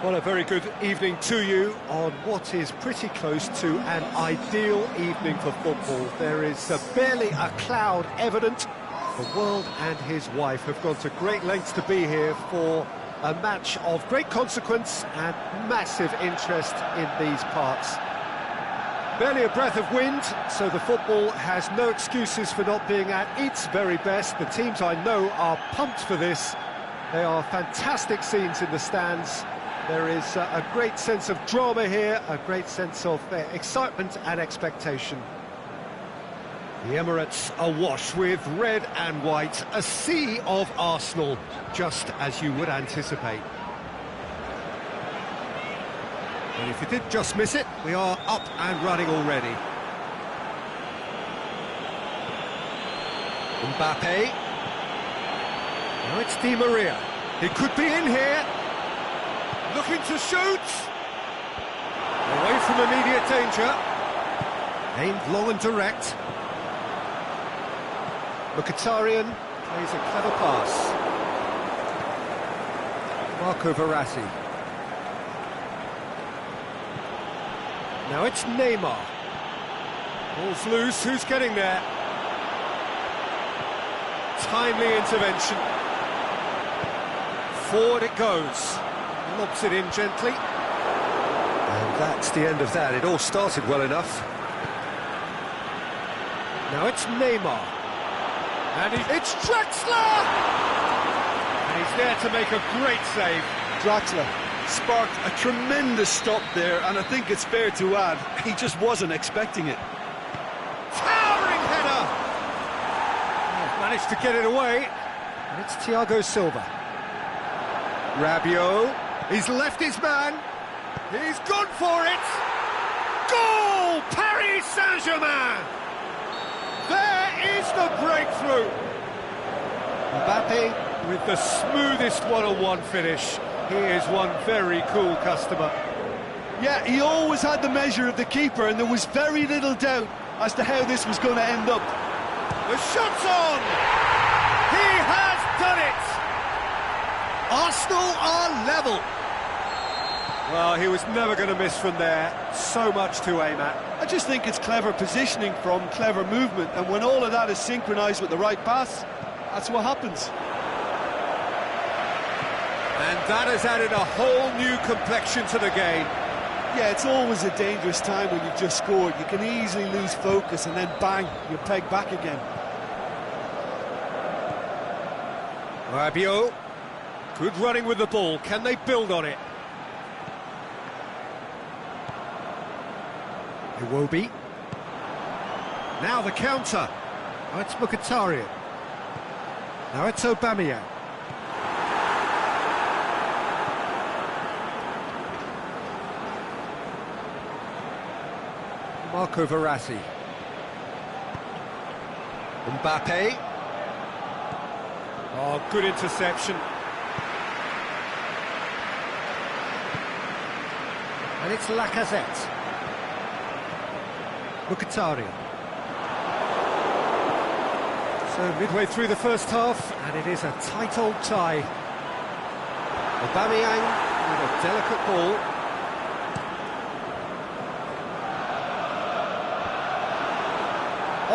Well, a very good evening to you on what is pretty close to an ideal evening for football. There is barely a cloud evident. The world and his wife have gone to great lengths to be here for a match of great consequence and massive interest in these parts. Barely a breath of wind, so the football has no excuses for not being at its very best. The teams I know are pumped for this. They are fantastic scenes in the stands. There is a great sense of drama here, a great sense of excitement and expectation. The Emirates awash with red and white, a sea of Arsenal, just as you would anticipate. And if you did just miss it, we are up and running already. Mbappe. Now it's Di Maria. He could be in here. Looking to shoot! Away from immediate danger. Aimed long and direct. Mkhitaryan plays a clever pass. Marco Verratti. Now it's Neymar. Ball's loose, who's getting there? Timely intervention. Forward it goes. Lobs it in gently. And that's the end of that. It all started well enough. Now it's Neymar. And it's Draxler! And he's there to make a great save. Draxler sparked a tremendous stop there, and I think it's fair to add, he just wasn't expecting it. Towering header! He's managed to get it away. And it's Thiago Silva. Rabiot. He's left his man. He's gone for it. Goal! Paris Saint-Germain! There is the breakthrough. Mbappe with the smoothest one-on-one finish. He is one very cool customer. Yeah, he always had the measure of the keeper, and there was very little doubt as to how this was going to end up. The shot's on! He has done it! Arsenal are level. Well, he was never going to miss from there. So much to aim at. I just think it's clever positioning from clever movement, and when all of that is synchronised with the right pass, that's what happens. And that has added a whole new complexion to the game. Yeah, it's always a dangerous time when you've just scored. You can easily lose focus and then bang, you're pegged back again. Rabiot. Good running with the ball. Can they build on it? Iwobi. Now the counter. Now it's Mkhitaryan. Now it's Aubameyang. Marco Verratti. Mbappe. Oh, good interception. And it's Lacazette. Mkhitaryan. So midway through the first half, and it is a tight old tie. Aubameyang with a delicate ball.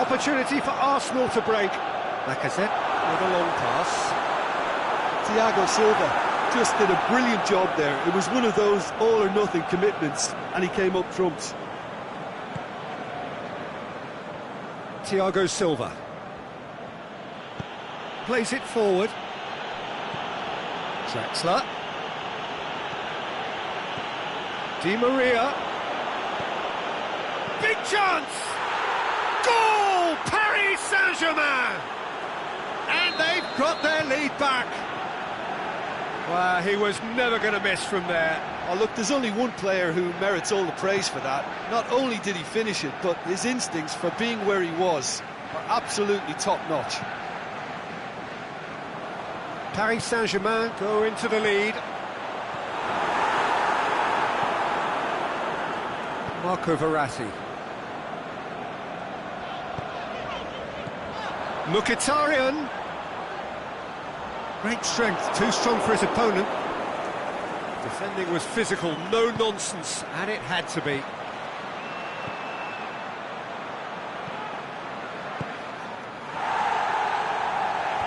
Opportunity for Arsenal to break. Lacazette with a long pass. Thiago Silva just did a brilliant job there. It was one of those all-or-nothing commitments, and he came up trumps. Thiago Silva plays it forward. Draxler. Di Maria. Big chance! Goal! Paris Saint-Germain! And they've got their lead back. Well, he was never going to miss from there. Oh, look, there's only one player who merits all the praise for that. Not only did he finish it, but his instincts for being where he was are absolutely top-notch. Paris Saint-Germain go into the lead. Marco Verratti. Mkhitaryan. Great strength, too strong for his opponent. Defending was physical, no nonsense, and it had to be.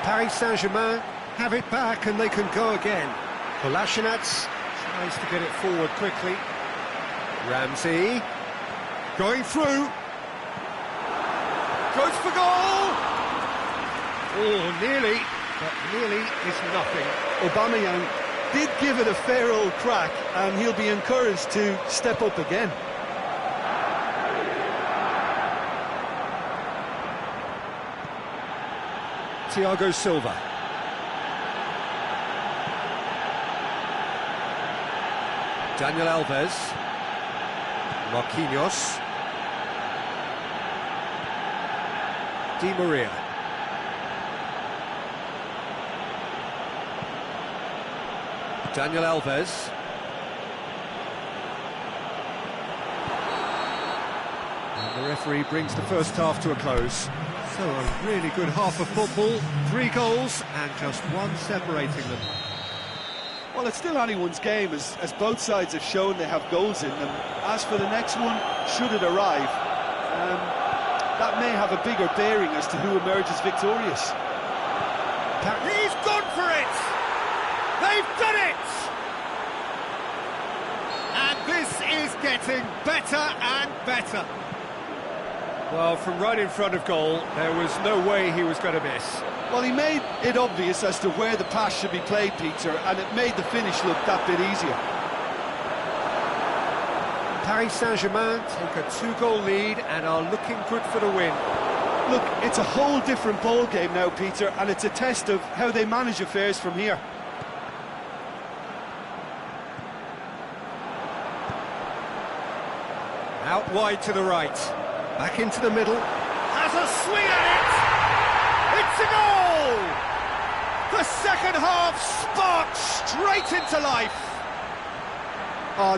Paris Saint-Germain have it back and they can go again. Kolasinac tries to get it forward quickly. Ramsey going through. Goes for goal! Oh, nearly, but nearly is nothing. Aubameyang did give it a fair old crack, and he'll be encouraged to step up again. Thiago Silva. Daniel Alves. Marquinhos. Di Maria. Daniel Alves. And the referee brings the first half to a close. So a really good half of football, 3 goals and just one separating them. Well, it's still anyone's game, as both sides have shown they have goals in them. As for the next one, should it arrive, that may have a bigger bearing as to who emerges victorious. He's gone for it! They've done it! And this is getting better and better. Well, from right in front of goal, there was no way he was going to miss. Well, he made it obvious as to where the pass should be played, Peter, and it made the finish look that bit easier. Paris Saint-Germain take a 2-goal lead and are looking good for the win. Look, it's a whole different ball game now, Peter, and it's a test of how they manage affairs from here. Out wide to the right, back into the middle, has a swing at it! It's a goal! The second half sparked straight into life.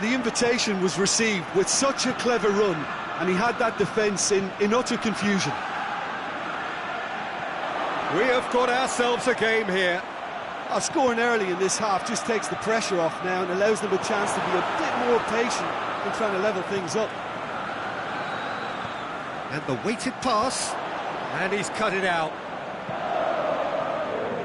The invitation was received with such a clever run, and he had that defence in utter confusion. We have got ourselves a game here. Scoring early in this half just takes the pressure off now and allows them a chance to be a bit more patient in trying to level things up. And the weighted pass, and he's cut it out.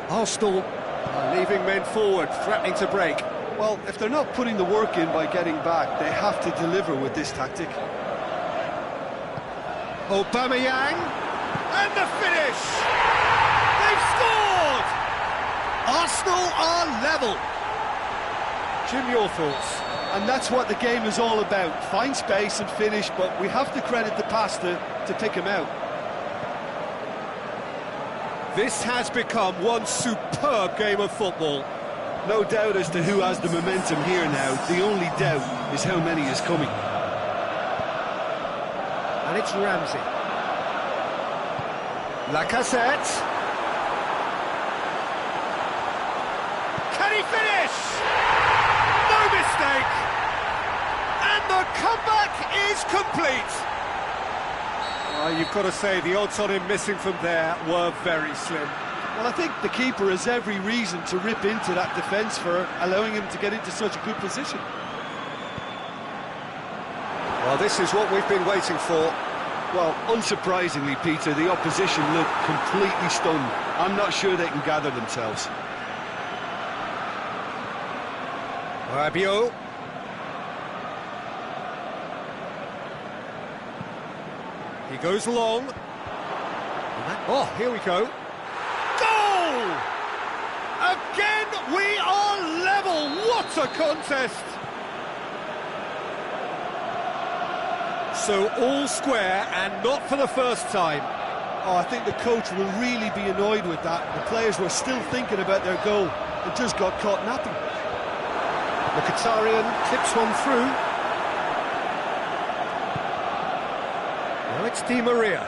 Arsenal are leaving men forward, threatening to break. Well, if they're not putting the work in by getting back, they have to deliver with this tactic. Aubameyang, and the finish! They've scored! Arsenal are level. Jim, your thoughts? And that's what the game is all about. Find space and finish, but we have to credit the passer to pick him out. This has become one superb game of football. No doubt as to who has the momentum here now. The only doubt is how many is coming. And it's Ramsey. Lacazette. Can he finish? No mistake. And the comeback is complete. You've got to say the odds on him missing from there were very slim. Well, I think the keeper has every reason to rip into that defence for allowing him to get into such a good position. Well, this is what we've been waiting for. Well, unsurprisingly, Peter, the opposition look completely stunned. I'm not sure they can gather themselves. Rabiot. He goes long. Oh, here we go. Goal! Again, we are level. What a contest! So all square, and not for the first time. I think the coach will really be annoyed with that. The players were still thinking about their goal and just got caught napping. Mkhitaryan clips one through. Well, it's Di Maria.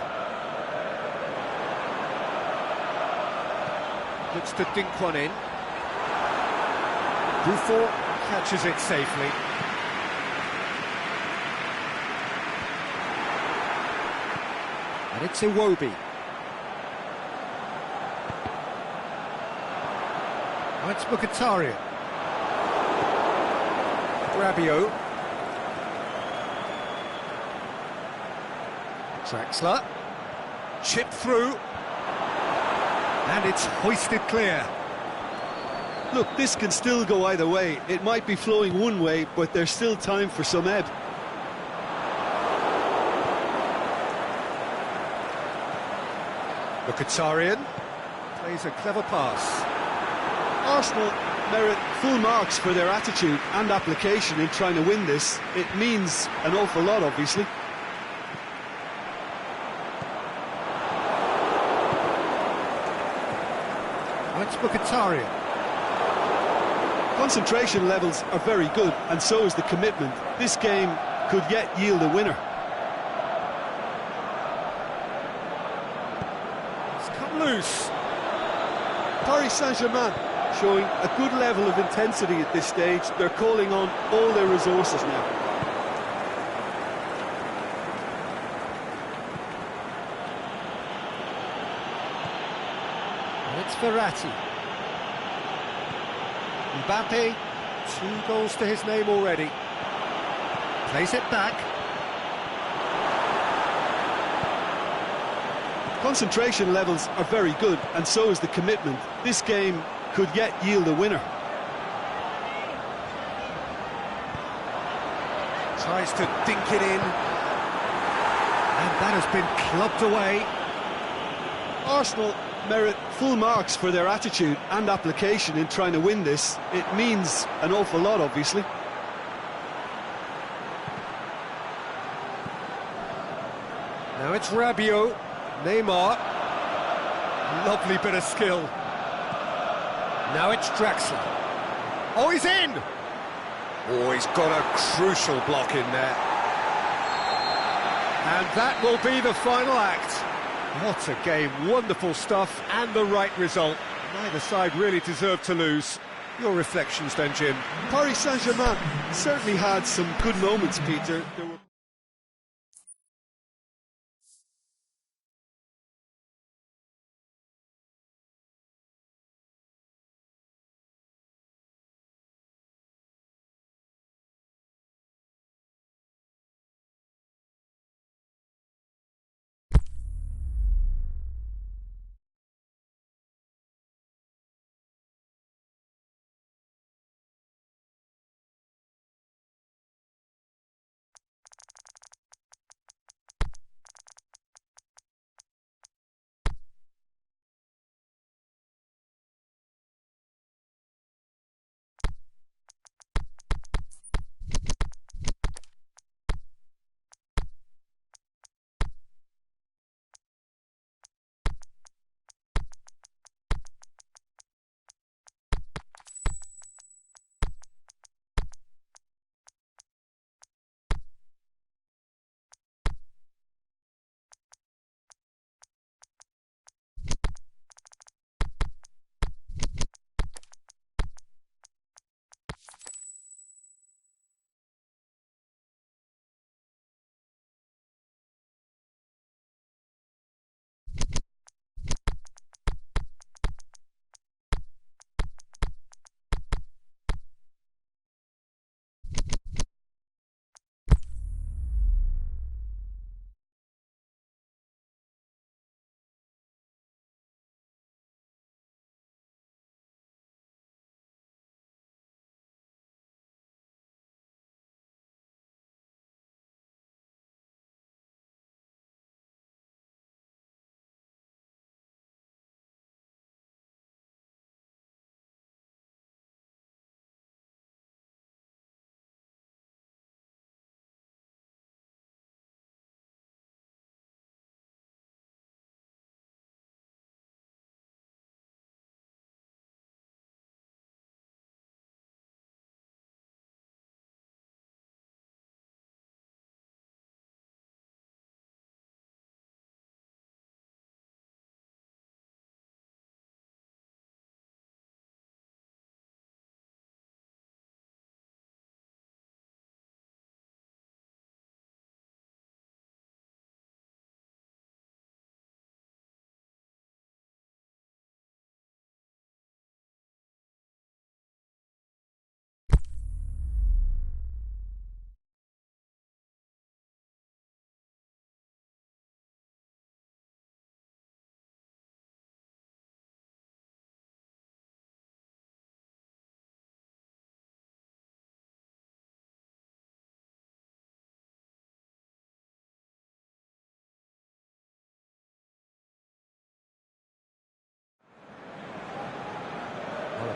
Looks to dink one in. Buffon catches it safely. And it's Iwobi. Now it's Mkhitaryan. Rabiot. Draxler. Chipped through. And it's hoisted clear. Look, this can still go either way. It might be flowing one way, but there's still time for some ebb. Mkhitaryan plays a clever pass. Arsenal merit full marks for their attitude and application in trying to win this. It means an awful lot, obviously. That's Mkhitaryan. Concentration levels are very good, and so is the commitment. This game could yet yield a winner. It's come loose. Paris Saint-Germain showing a good level of intensity at this stage. They're calling on all their resources now. And it's Verratti. Mbappe, 2 goals to his name already. Plays it back. Concentration levels are very good, and so is the commitment. This game could yet yield a winner. Tries to dink it in. And that has been clubbed away. Arsenal merit full marks for their attitude and application in trying to win this. It means an awful lot, obviously. Now it's Rabiot. Neymar. Lovely bit of skill. Now it's Draxler. Oh, he's in! Oh, he's got a crucial block in there. And that will be the final act. What a game, wonderful stuff, and the right result. Neither side really deserved to lose. Your reflections then, Jim? Paris Saint-Germain certainly had some good moments, Peter. There were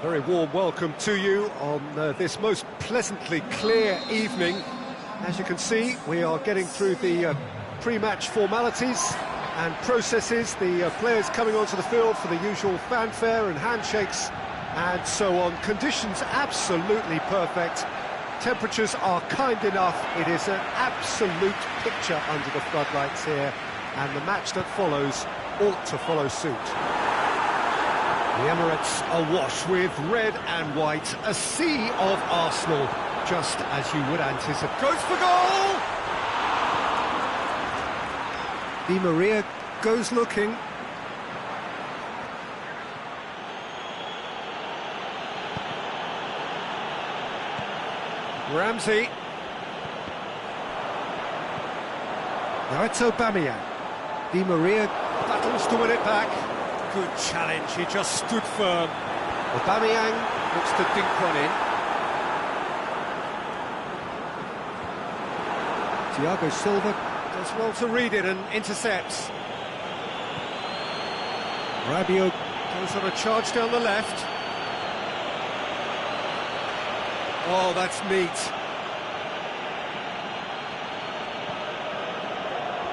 A very warm welcome to you on this most pleasantly clear evening. As you can see, we are getting through the pre-match formalities and processes, the players coming onto the field for the usual fanfare and handshakes and so on. Conditions absolutely perfect. Temperatures are kind enough. It is an absolute picture under the floodlights here, and the match that follows ought to follow suit. The Emirates awash with red and white, a sea of Arsenal, just as you would anticipate. Goes for goal! Di Maria goes looking. Ramsey. Now it's Aubameyang. Di Maria battles to win it back. Good challenge, he just stood firm. Aubameyang looks to dink one in. Thiago Silva does well to read it and intercepts. Rabiot goes on a charge down the left. Oh, that's neat.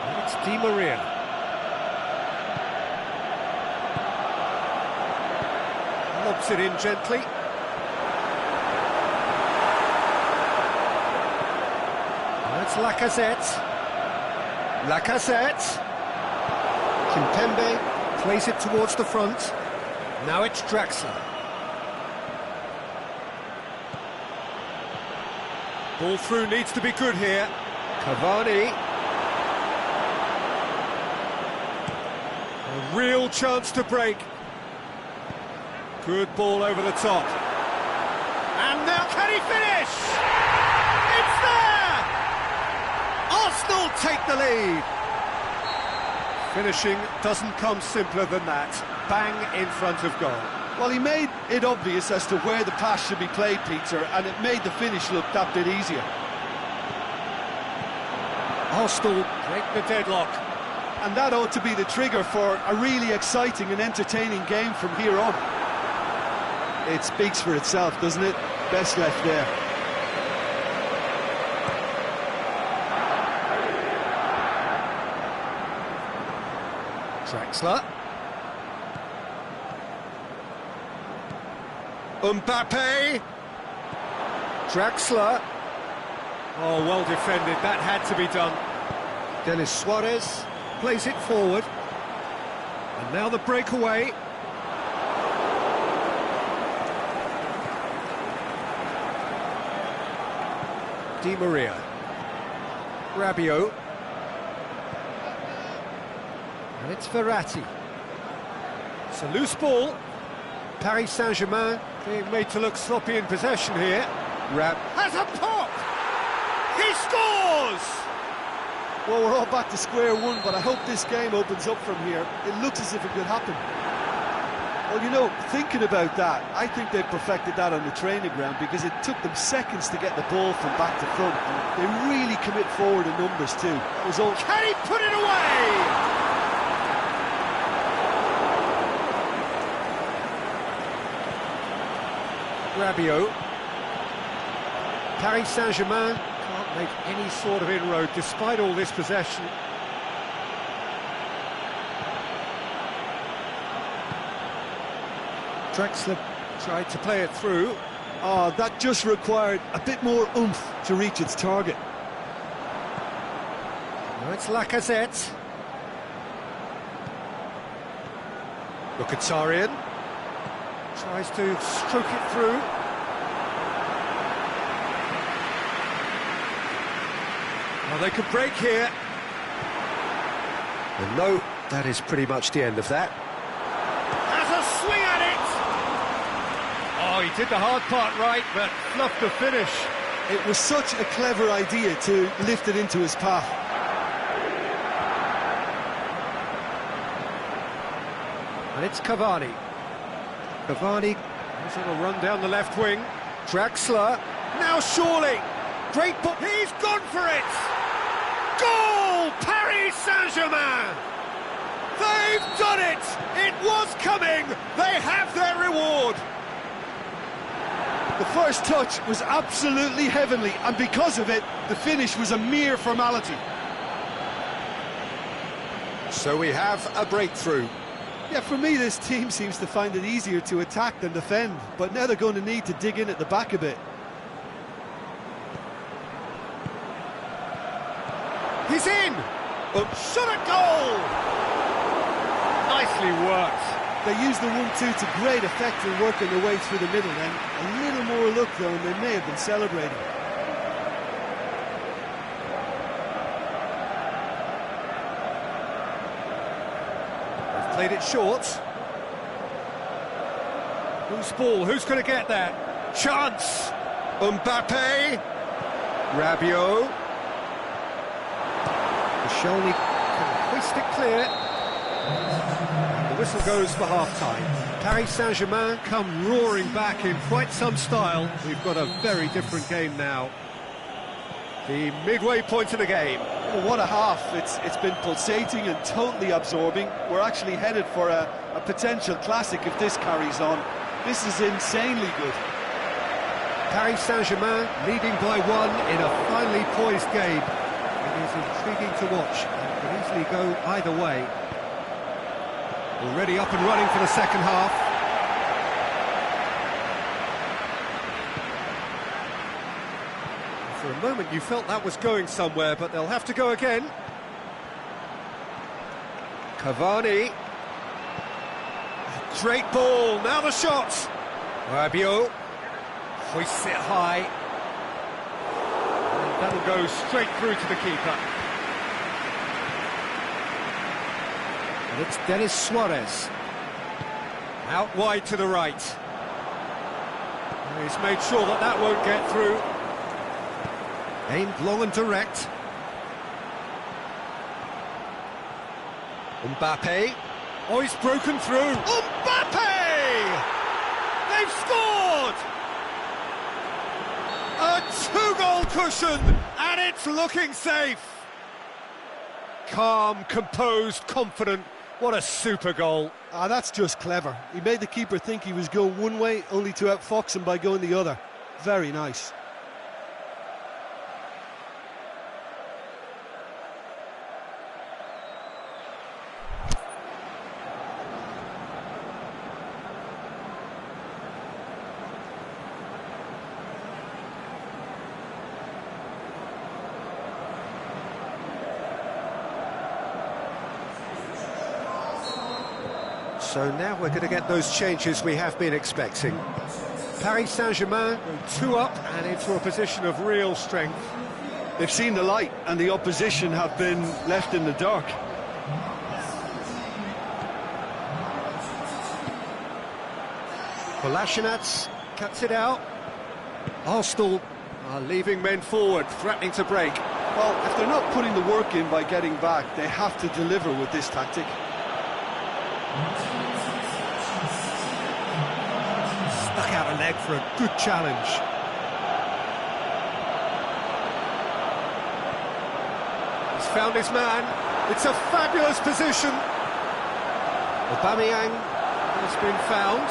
And it's Di Maria. Lobs it in gently. And it's Lacazette. Lacazette. Kimpembe plays it towards the front. Now it's Draxler. Ball through needs to be good here. Cavani. A real chance to break. Good ball over the top. And now can he finish? It's there! Arsenal take the lead. Finishing doesn't come simpler than that. Bang in front of goal. Well, he made it obvious as to where the pass should be played, Peter, and it made the finish look that bit easier. Arsenal break the deadlock. And that ought to be the trigger for a really exciting and entertaining game from here on. It speaks for itself, doesn't it? Best left there. Draxler. Mbappe. Draxler. Oh, well defended. That had to be done. Denis Suarez plays it forward. And now the breakaway. Di Maria. Rabiot. And it's Verratti. It's a loose ball. Paris Saint-Germain being made to look sloppy in possession here. Has a pop! He scores! Well, we're all back to square one, but I hope this game opens up from here. It looks as if it could happen. Well, you know, thinking about that, I think they perfected that on the training ground because it took them seconds to get the ball from back to front. And they really commit forward in numbers too. That was all. Can he put it away? Rabiot. Paris Saint-Germain can't make any sort of inroad despite all this possession. Draxler tried to play it through. Oh, that just required a bit more oomph to reach its target. Now it's Lacazette. Mkhitaryan tries to stroke it through. Well, they could break here. And no, that is pretty much the end of that. Has a swing at it! Oh, he did the hard part right, but fluffed the finish. It was such a clever idea to lift it into his path. And it's Cavani. Cavani is on a run down the left wing. Draxler. Now surely. Great ball. He's gone for it! Goal! Paris Saint-Germain! They've done it! It was coming! They have their reward! The first touch was absolutely heavenly, and because of it, the finish was a mere formality. So we have a breakthrough. Yeah, for me, this team seems to find it easier to attack than defend, but now they're going to need to dig in at the back a bit. He's in! Shot at goal! Nicely worked. They used the 1-2 to great effect in working their way through the middle then. A little more luck though, and they may have been celebrating. They've played it short. Who's ball? Who's going to get there? Chance! Mbappe! Rabiot. Koscielny can hoist it clear. The whistle goes for half-time. Paris Saint-Germain come roaring back in quite some style. We've got a very different game now. The midway point of the game. Well, what a half. It's been pulsating and totally absorbing. We're actually headed for a potential classic if this carries on. This is insanely good. Paris Saint-Germain leading by 1 in a finely poised game. It is intriguing to watch and could easily go either way. Already up and running for the second half. For a moment you felt that was going somewhere, but they'll have to go again. Cavani. Great ball, now the shot. Rabiot hoists it high. And that'll go straight through to the keeper. And it's Denis Suarez. Out wide to the right. And he's made sure that that won't get through. Aimed long and direct. Mbappe. Oh, he's broken through. Mbappe! They've scored! A two-goal cushion, and it's looking safe. Calm, composed, confident. What a super goal. Ah, that's just clever. He made the keeper think he was going one way, only to outfox him by going the other. Very nice. So now we're going to get those changes we have been expecting. Paris Saint-Germain go 2 up and into a position of real strength. They've seen the light and the opposition have been left in the dark. Kolasinac cuts it out. Arsenal are leaving men forward, threatening to break. Well, if they're not putting the work in by getting back, they have to deliver with this tactic. Stuck out a leg for a good challenge. He's found his man. It's a fabulous position. Aubameyang has been found.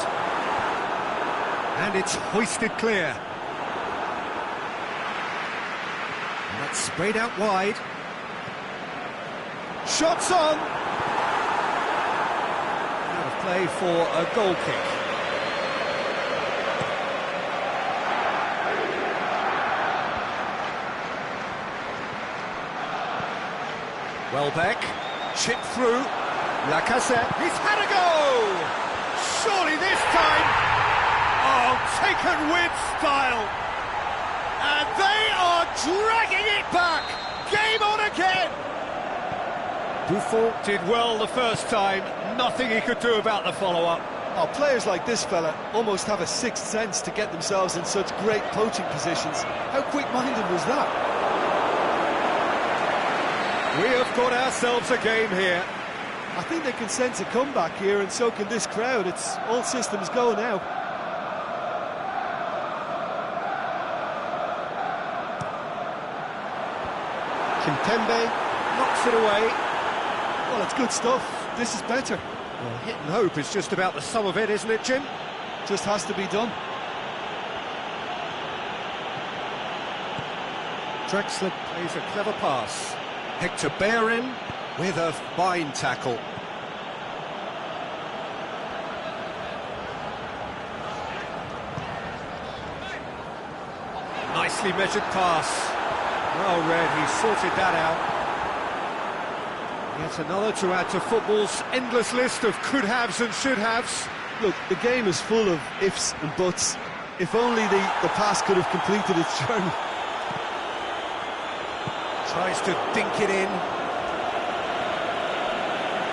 And it's hoisted clear. And that's sprayed out wide. Shots on! Out of play for a goal kick. Welbeck, chip through, Lacazette, he's had a go! Surely this time, oh, taken with style! And they are dragging it back! Game on again! Buffon did well the first time, nothing he could do about the follow-up. Oh, players like this fella almost have a sixth sense to get themselves in such great poaching positions. How quick-minded was that? We have got ourselves a game here. I think they can sense a comeback here, and so can this crowd. It's all systems go now. Kimpembe knocks it away. Well, it's good stuff. This is better. Well, hit and hope is just about the sum of it, isn't it, Jim? Just has to be done. Drexler plays a clever pass. Hector Bellerin with a fine tackle. Nicely measured pass. Well read, he sorted that out. Yet another to add to football's endless list of could-haves and should-haves. Look, the game is full of ifs and buts. If only the pass could have completed its journey. Tries to dink it in.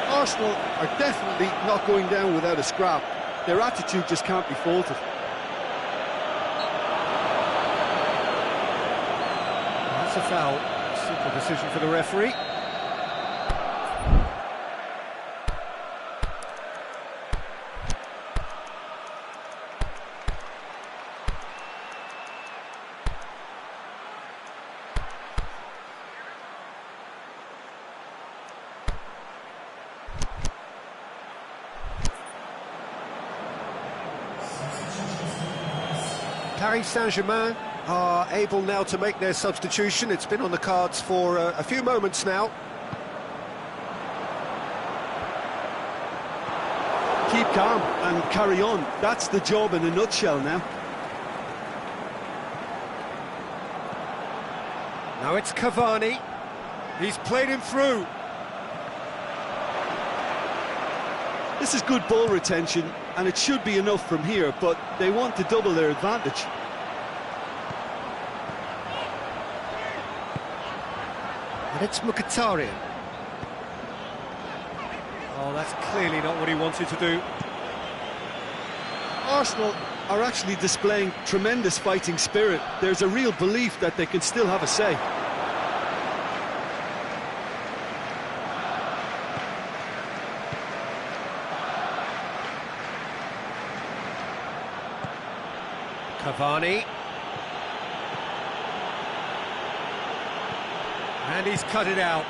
Arsenal are definitely not going down without a scrap. Their attitude just can't be faulted. That's a foul. Simple decision for the referee. Paris Saint-Germain are able now to make their substitution. It's been on the cards for a few moments now. Keep calm and carry on. That's the job in a nutshell now. Now it's Cavani. He's played him through. This is good ball retention, and it should be enough from here, but they want to double their advantage. And it's Mkhitaryan. Oh, that's clearly not what he wanted to do. Arsenal are actually displaying tremendous fighting spirit. There's a real belief that they can still have a say. Cavani. And he's cut it out.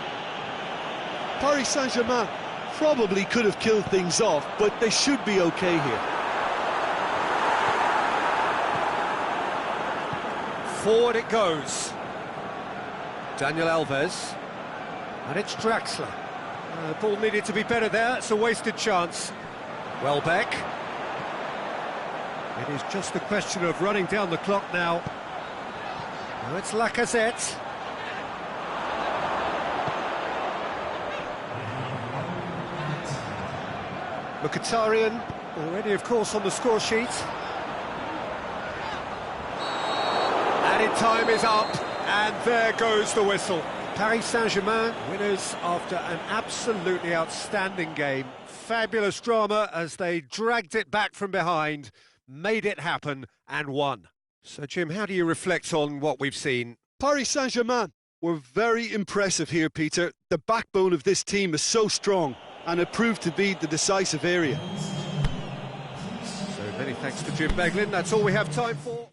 Paris Saint-Germain probably could have killed things off, but they should be okay here. Forward it goes. Daniel Alves. And it's Draxler. The ball needed to be better there. It's a wasted chance. Welbeck. It is just a question of running down the clock now. Now it's Lacazette. Mkhitaryan, already of course on the score sheet. Added time is up, and there goes the whistle. Paris Saint-Germain, winners after an absolutely outstanding game. Fabulous drama as they dragged it back from behind, made it happen and won. So Jim, how do you reflect on what we've seen? Paris Saint-Germain were very impressive here, Peter. The backbone of this team is so strong, and it proved to be the decisive area. So many thanks to Jim Beglin. That's all we have time for.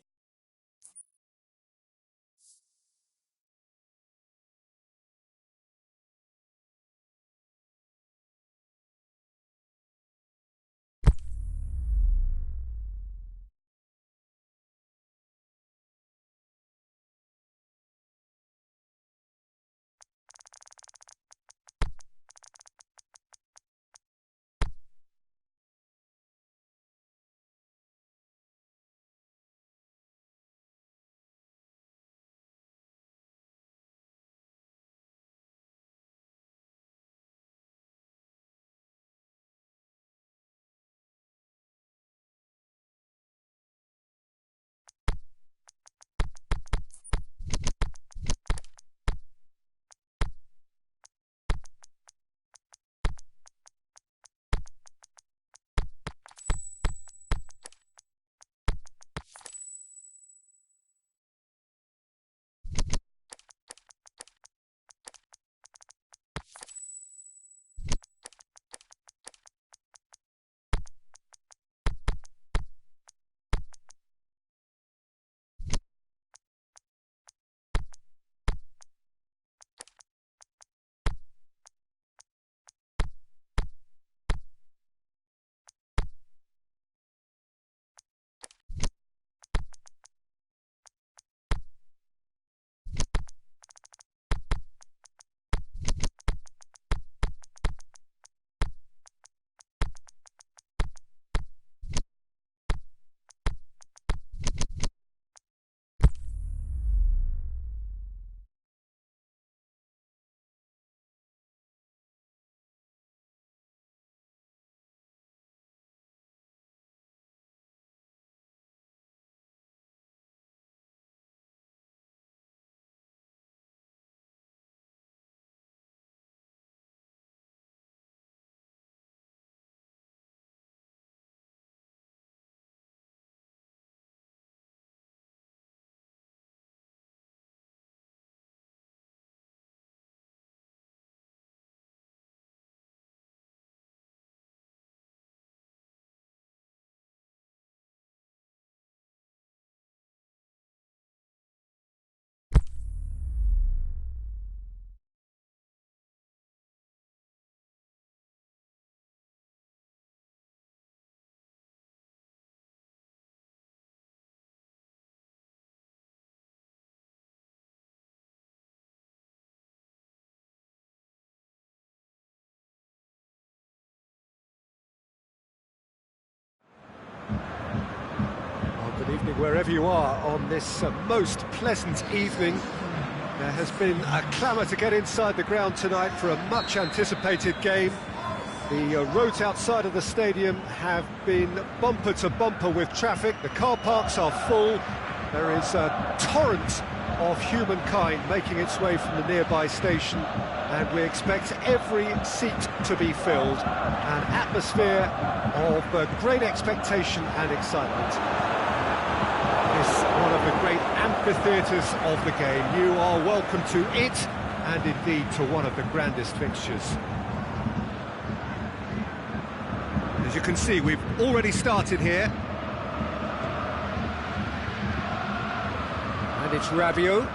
wherever you are on this most pleasant evening. There has been a clamour to get inside the ground tonight for a much-anticipated game. The roads outside of the stadium have been bumper to bumper with traffic. The car parks are full. There is a torrent of humankind making its way from the nearby station, and we expect every seat to be filled. An atmosphere of great expectation and excitement. It's one of the great amphitheatres of the game. You are welcome to it, and indeed to one of the grandest fixtures. As you can see, we've already started here. And it's Rabiot.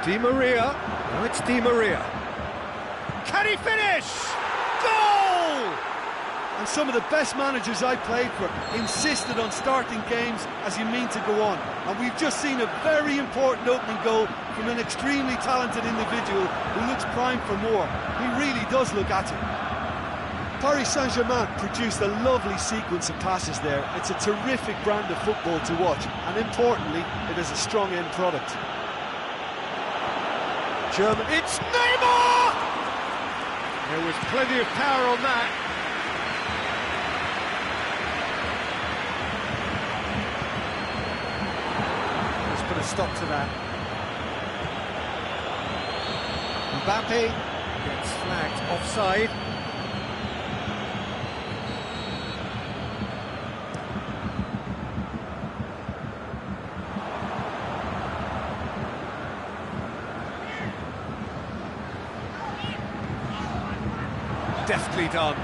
Di Maria. No, it's Di Maria. Can he finish? Goal! And some of the best managers I played for insisted on starting games as you mean to go on. And we've just seen a very important opening goal from an extremely talented individual who looks primed for more. He really does look at it. Paris Saint-Germain produced a lovely sequence of passes there. It's a terrific brand of football to watch, and importantly, it is a strong end product. German, it's Neymar! There was plenty of power on that. Let's put a stop to that. Mbappe gets flagged offside. Deftly done.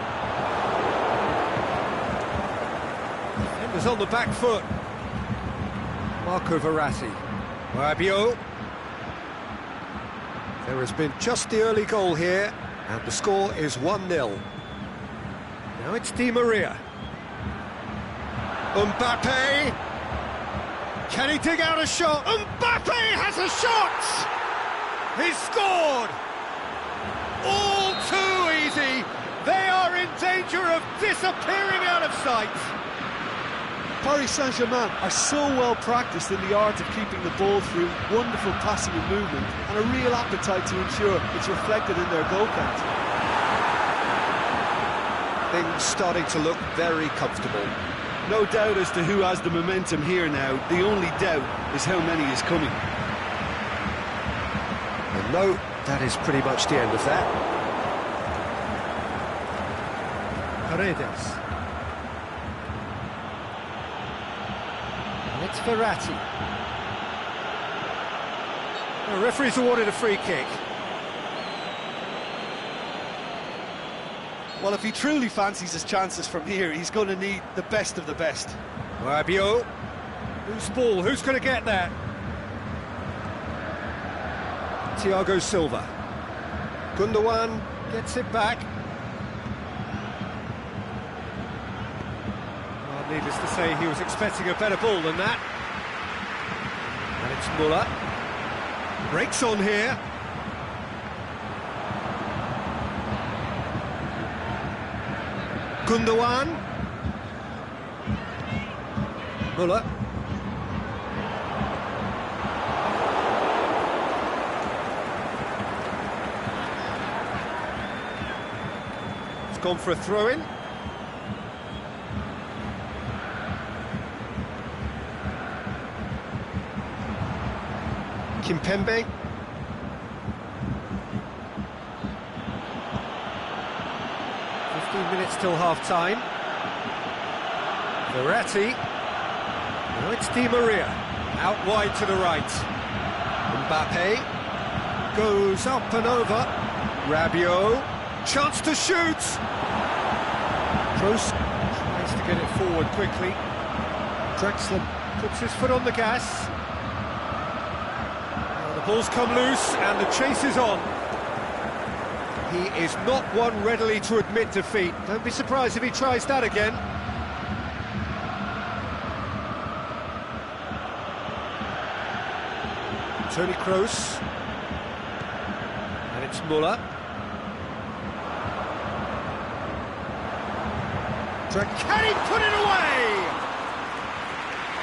Defenders on the back foot. Marco Verratti. Rabiot. There has been just the early goal here, and the score is 1-0. Now it's Di Maria. Mbappe. Can he dig out a shot? Mbappe has a shot! He's scored! All too easy. They are in danger of disappearing out of sight. Paris Saint-Germain are so well practiced in the art of keeping the ball through, wonderful passing and movement, and a real appetite to ensure it's reflected in their goal count. Things starting to look very comfortable. No doubt as to who has the momentum here now. The only doubt is how many is coming. And no, that is pretty much the end of that. Paredes. And it's Verratti. The referee's awarded a free kick. Well, if he truly fancies his chances from here, he's going to need the best of the best. Rabiot. Who's ball? Who's going to get that? Thiago Silva. Gundogan gets it back. Well, needless to say, he was expecting a better ball than that. And it's Muller. Breaks on here. Gundogan. Muller. It's gone for a throw-in. Kimpembe. Minutes till half-time. Verratti. Now it's Di Maria. Out wide to the right. Mbappe. Goes up and over. Rabiot. Chance to shoot. Kroos tries to get it forward quickly. Drexler puts his foot on the gas. Now the ball's come loose and the chase is on. He is not one readily to admit defeat. Don't be surprised if he tries that again. Toni Kroos. And it's Muller. Can he put it away?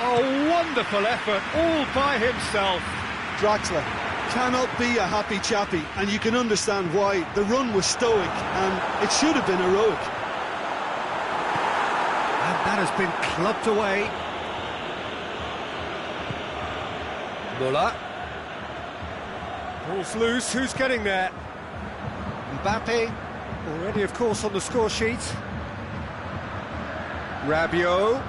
A wonderful effort, all by himself. Draxler cannot be a happy chappy, and you can understand why. The run was stoic, and it should have been heroic. And that has been clubbed away. Muller. Ball's loose, who's getting there? Mbappe, already of course on the score sheet. Rabiot.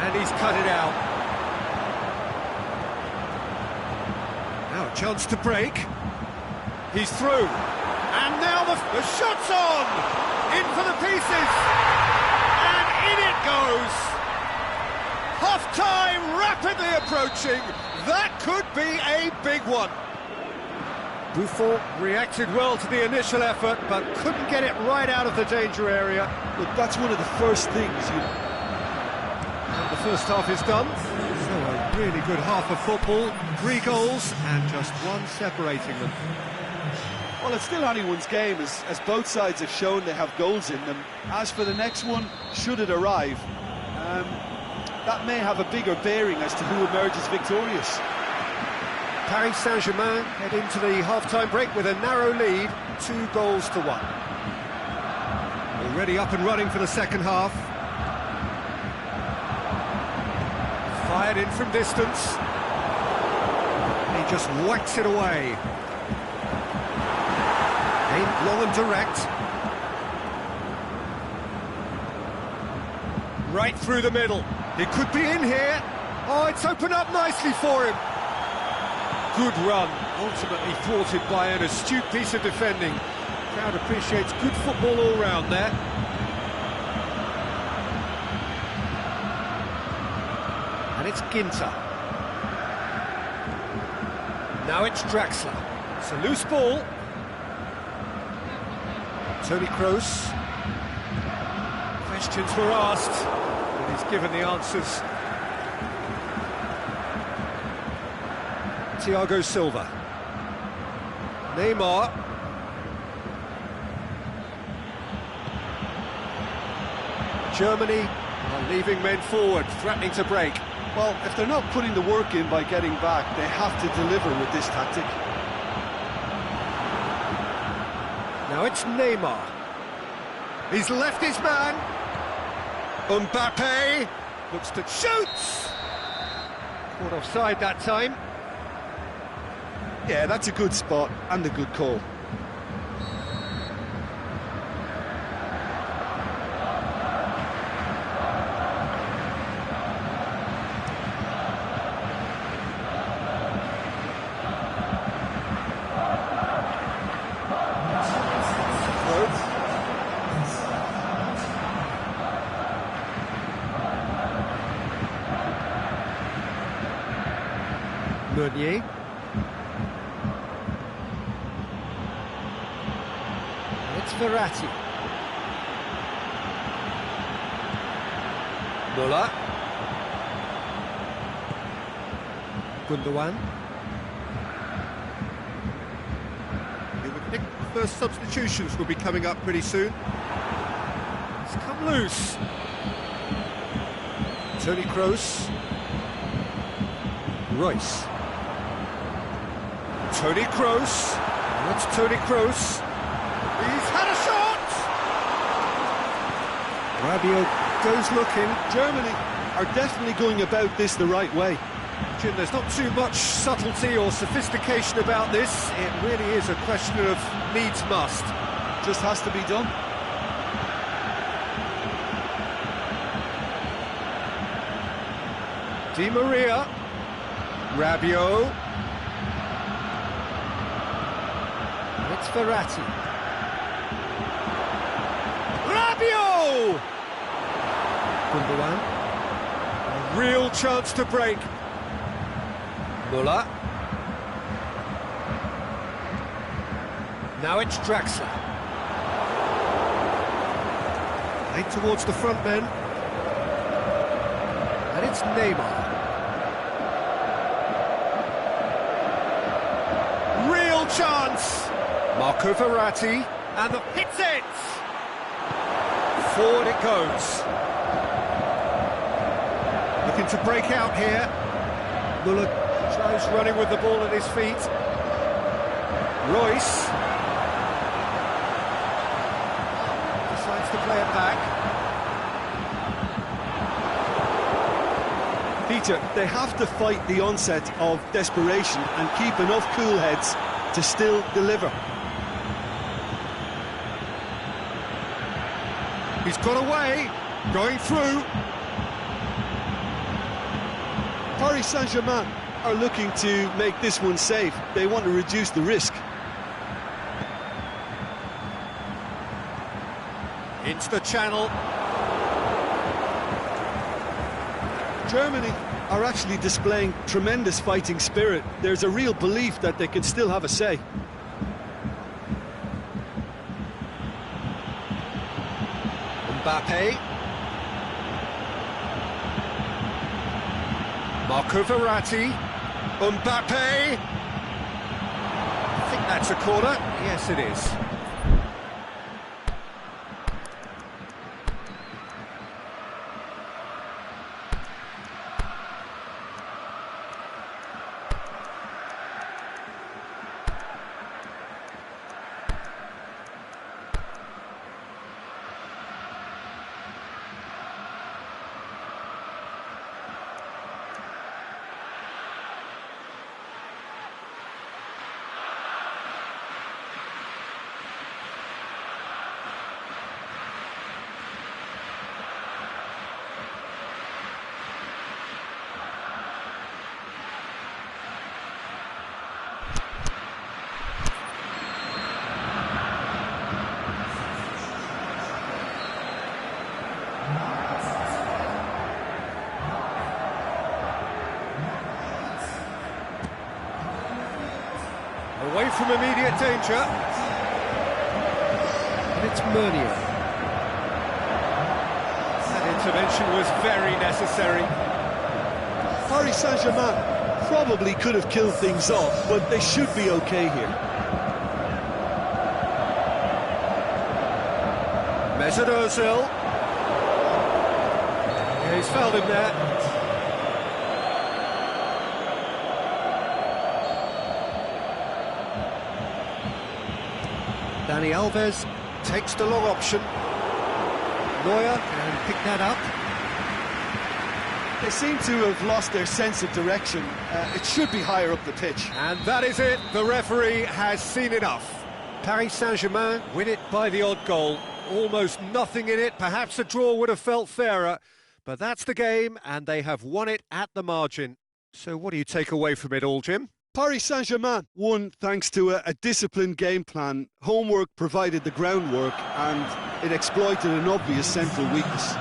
And he's cut it out. Now a chance to break. He's through. And now the shot's on! In for the pieces! And in it goes! Half-time rapidly approaching. That could be a big one. Buffon reacted well to the initial effort, but couldn't get it right out of the danger area. Look, that's one of the first things And the first half is done. So a really good half of football. 3 goals and just one separating them. Well, it's still anyone's game, as both sides have shown they have goals in them. As for the next one, should it arrive, that may have a bigger bearing as to who emerges victorious. Paris Saint-Germain head into the half-time break with a narrow lead, 2 goals to 1. Already up and running for the second half. Fired in from distance. He just whacks it away. Aimed long and direct. Right through the middle. It could be in here. Oh, it's opened up nicely for him. Good run, ultimately thwarted by an astute piece of defending. Crowd appreciates good football all round there. And it's Ginter. Now it's Draxler. It's a loose ball. Toni Kroos. Questions were asked, and he's given the answers. Thiago Silva. Neymar. Germany are leaving men forward, threatening to break. Well, if they're not putting the work in by getting back, they have to deliver with this tactic. Now it's Neymar. He's left his man. Mbappe looks to shoot. Caught offside that time. Yeah, that's a good spot and a good call. Meunier. It's Verratti. Muller. Gundogan. You would think the first substitutions will be coming up pretty soon. It's come loose. Toni Kroos. Royce. Toni Kroos. That's Toni Kroos. He's had a shot! Rabiot goes looking. Germany are definitely going about this the right way. Jim, there's not too much subtlety or sophistication about this. It really is a question of needs must. Just has to be done. Di Maria. Rabiot. And it's Verratti. Rabiot! Gundogan. A real chance to break. Muller. Now it's Draxler. Played towards the front men. And it's Neymar. Real chance! Marco Verratti. And the hits it! Forward it goes. to break out here. Muller tries running with the ball at his feet. Royce decides to play it back. Peter, they have to fight the onset of desperation and keep enough cool heads to still deliver. He's got away, going through. Paris Saint-Germain are looking to make this one safe. They want to reduce the risk. Into the channel. Germany are actually displaying tremendous fighting spirit. There's a real belief that they can still have a say. Mbappe. Marco Verratti. Mbappe. I think that's a corner. Yes, it is. Away from immediate danger. And it's Meunier. That intervention was very necessary. Paris Saint-Germain probably could have killed things off, but they should be okay here. Mesut Ozil. Yeah, he's fouled him there. Dani Alves takes the long option. Neuer can pick that up. They seem to have lost their sense of direction. It should be higher up the pitch. And that is it. The referee has seen enough. Paris Saint-Germain win it by the odd goal. Almost nothing in it. Perhaps a draw would have felt fairer. But that's the game, and they have won it at the margin. So what do you take away from it all, Jim? Paris Saint-Germain won thanks to a disciplined game plan. Homework provided the groundwork, and it exploited an obvious central weakness.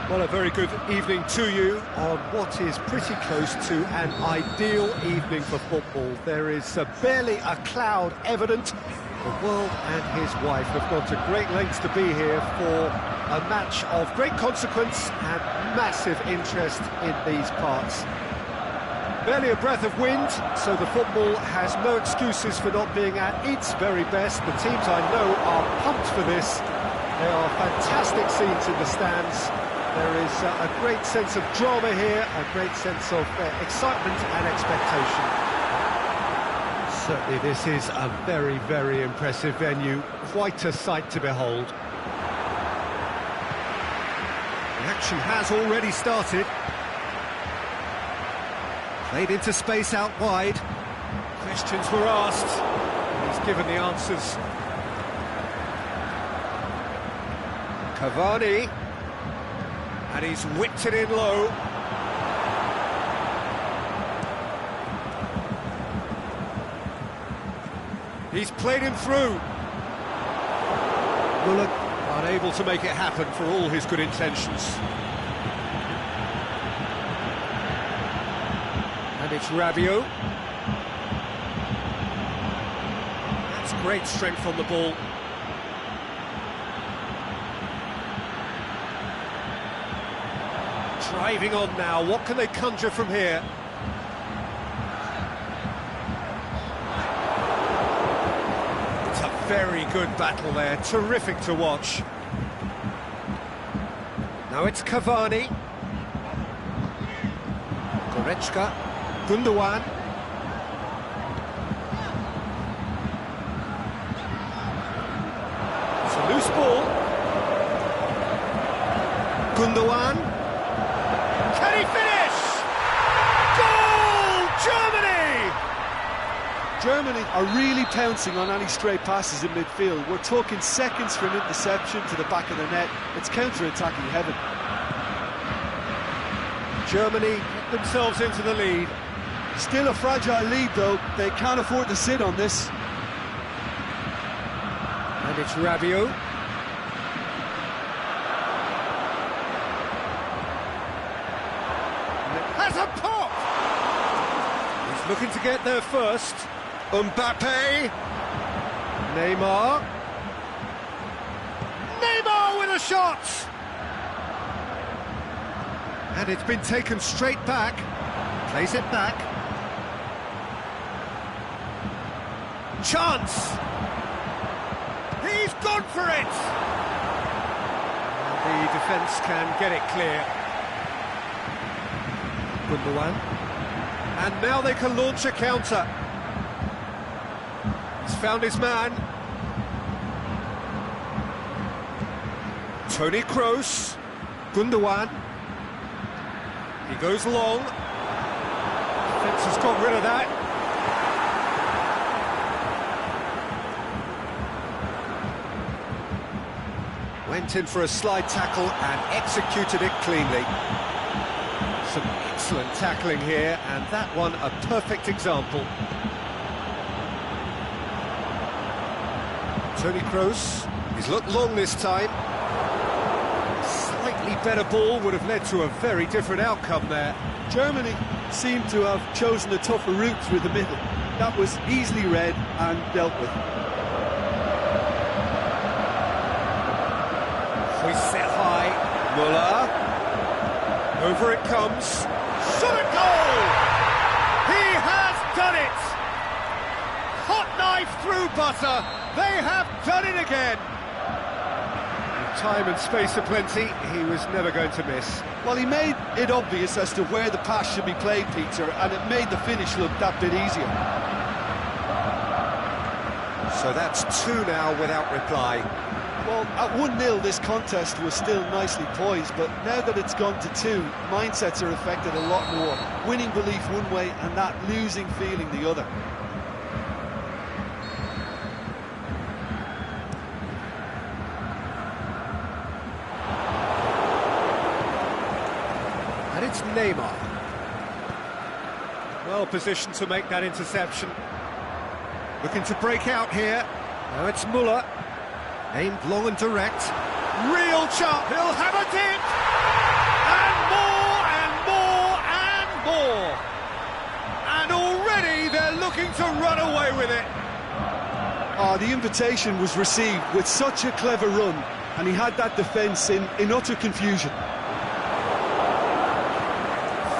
Well, a very good evening to you on what is pretty close to an ideal evening for football. There is barely a cloud evident. The world and his wife have gone to great lengths to be here for a match of great consequence and massive interest in these parts. Barely a breath of wind, so the football has no excuses for not being at its very best. The teams I know are pumped for this. There are fantastic scenes in the stands. There is a great sense of drama here, a great sense of excitement and expectation. Certainly this is a very, very impressive venue. Quite a sight to behold. The action has already started. Played into space out wide. Questions were asked. He's given the answers. Cavani. And he's whipped it in low. He's played him through. Muller unable to make it happen for all his good intentions. And it's Rabiot. That's great strength on the ball. Driving on now, what can they conjure from here? It's a very good battle there, terrific to watch. Now it's Cavani. Goretzka, Gundogan. It's a loose ball. Gundogan. Can he finish? Goal! Germany! Germany are really pouncing on any stray passes in midfield. We're talking seconds from interception to the back of the net. It's counter-attacking heaven. Germany get themselves into the lead. Still a fragile lead, though. They can't afford to sit on this. And it's Rabiot. Has a pop! He's looking to get there first. Mbappe. Neymar. Neymar with a shot! And it's been taken straight back. Plays it back. Chance! He's gone for it! And the defence can get it clear. Gundogan. And now they can launch a counter. He's found his man. Toni Kroos. Gundogan. He goes long. Defence has got rid of that. Went in for a slide tackle and executed it cleanly. Some excellent tackling here, and that one a perfect example. Toni Kroos, he's looked long this time. Slightly better ball would have led to a very different outcome there. Germany seem to have chosen a tougher route through the middle. That was easily read and dealt with. Hoist set high. Muller. Over it comes. Shot at goal! He has done it! Hot knife through butter. They have done it again. With time and space aplenty, he was never going to miss. Well, he made it obvious as to where the pass should be played, Peter, and it made the finish look that bit easier. So that's 2 now without reply. Well, at 1-0 this contest was still nicely poised, but now that it's gone to 2, mindsets are affected a lot more. Winning belief one way and that losing feeling the other. And it's Neymar. Well positioned to make that interception. Looking to break out here. Now it's Muller. Aimed long and direct. Real chop, he'll have a dip! more. And already they're looking to run away with it. Oh, the invitation was received with such a clever run, and he had that defence in utter confusion.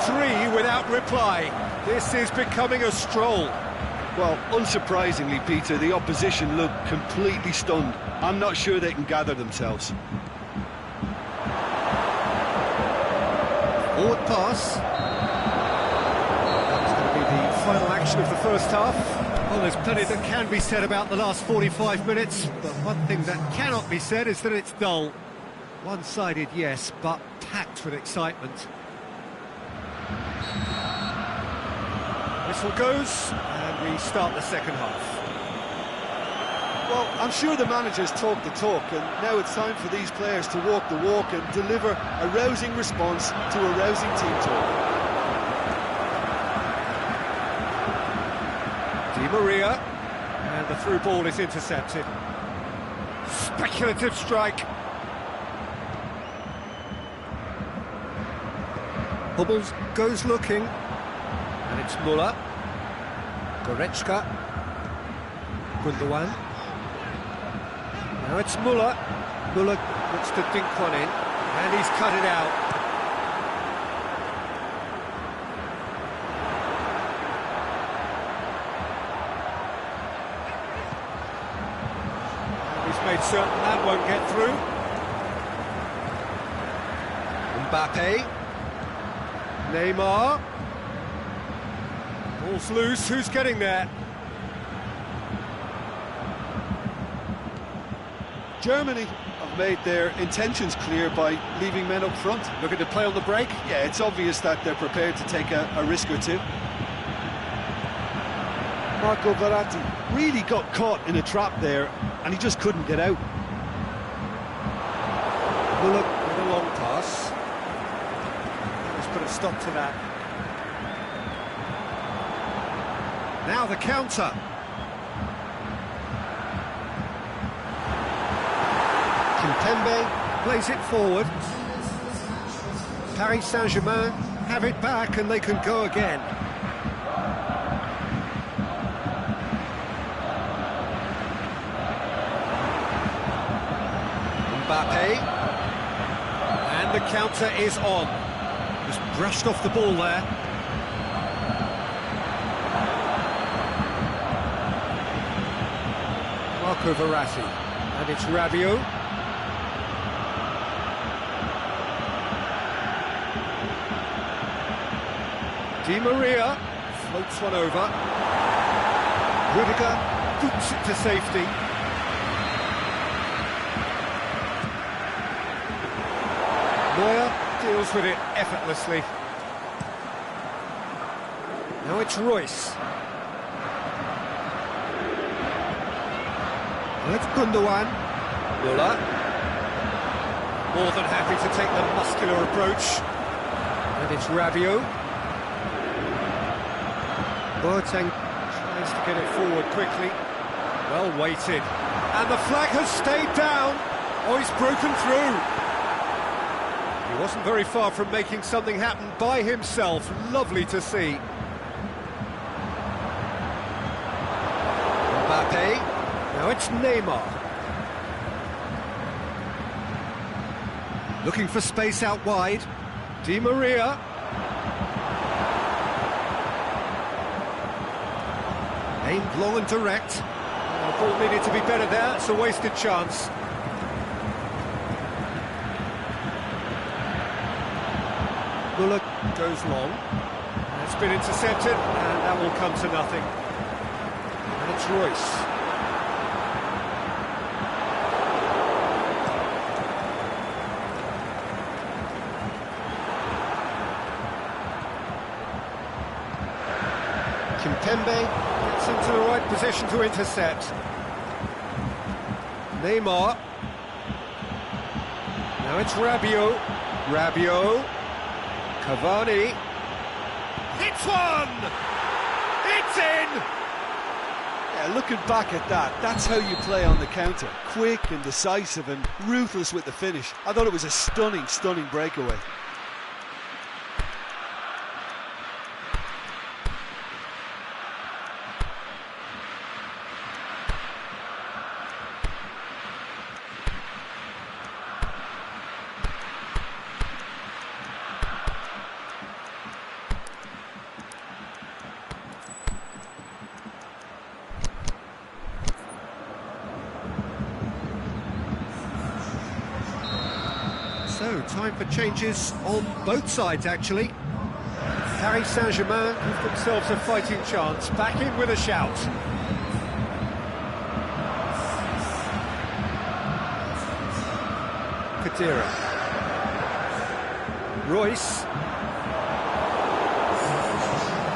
3 without reply. This is becoming a stroll. Well, unsurprisingly, Peter, the opposition looked completely stunned. I'm not sure they can gather themselves. Forward pass. That's going to be the final action of the first half. Well, there's plenty that can be said about the last 45 minutes, but one thing that cannot be said is that it's dull. One-sided, yes, but packed with excitement. Whistle goes, and we start the second half. Well, I'm sure the managers talk the talk, and now it's time for these players to walk the walk and deliver a rousing response to a rousing team talk. Di Maria, and the through ball is intercepted. Speculative strike. Hubbles goes looking, and it's Muller. Goretzka. Gundogan. Now it's Muller. Muller looks to dink one in, and he's cut it out. He's made certain that won't get through. Mbappe. Neymar. Ball's loose, who's getting there? Germany have made their intentions clear by leaving men up front. Looking to play on the break? Yeah, it's obvious that they're prepared to take a risk or two. Marco Verratti really got caught in a trap there, and he just couldn't get out. Muller with a long pass. Let's put a stop to that. Now the counter. Kimpembe plays it forward. Paris Saint-Germain have it back and they can go again. Mbappe. And the counter is on. Just brushed off the ball there. Marco Verratti, and it's Rabiot. Di Maria floats one over. Rudiger boots it to safety. Neuer deals with it effortlessly. Now it's Royce. That's Gundogan. Muller. More than happy to take the muscular approach. And it's Rabiot. Boateng tries to get it forward quickly. Well weighted. And the flag has stayed down. Oh, he's broken through. He wasn't very far from making something happen by himself. Lovely to see. Mbappe. Now it's Neymar. Looking for space out wide. Di Maria. Aimed long and direct. The ball needed to be better there. It's a wasted chance. Muller goes long. It's been intercepted, and that will come to nothing. And it's Royce. Kimpembe gets into the right position to intercept. Neymar. Now it's Rabiot. Rabiot. Cavani. Hits one! It's in! Yeah, looking back at that, that's how you play on the counter. Quick and decisive and ruthless with the finish. I thought it was a stunning, stunning breakaway. So, time for changes on both sides, actually. Paris Saint-Germain give themselves a fighting chance, back in with a shout. Kadira. Royce.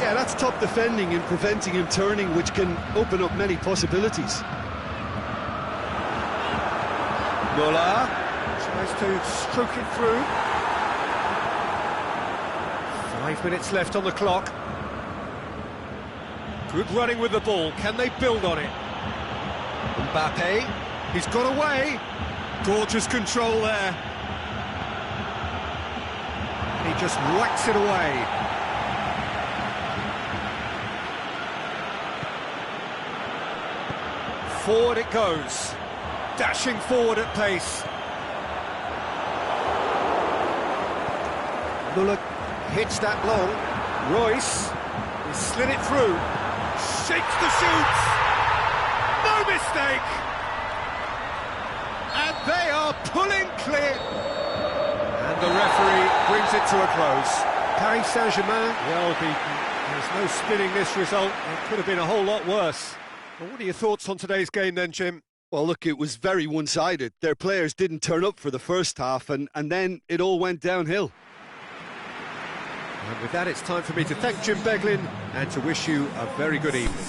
Yeah, that's top defending and preventing him turning, which can open up many possibilities. Muller tries to stroke it through. 5 minutes left on the clock. Good running with the ball. Can they build on it? Mbappe. He's got away. Gorgeous control there. He just whacks it away. Forward it goes. Dashing forward at pace. Muller hits that long. Royce, he slid it through. Shakes the shoots. No mistake. And they are pulling clear. And the referee brings it to a close. Paris Saint-Germain, well beaten. There's no spinning this result. It could have been a whole lot worse. Well, what are your thoughts on today's game then, Jim? Well, look, it was very one-sided. Their players didn't turn up for the first half, and then it all went downhill. And with that, it's time for me to thank Jim Beglin and to wish you a very good evening.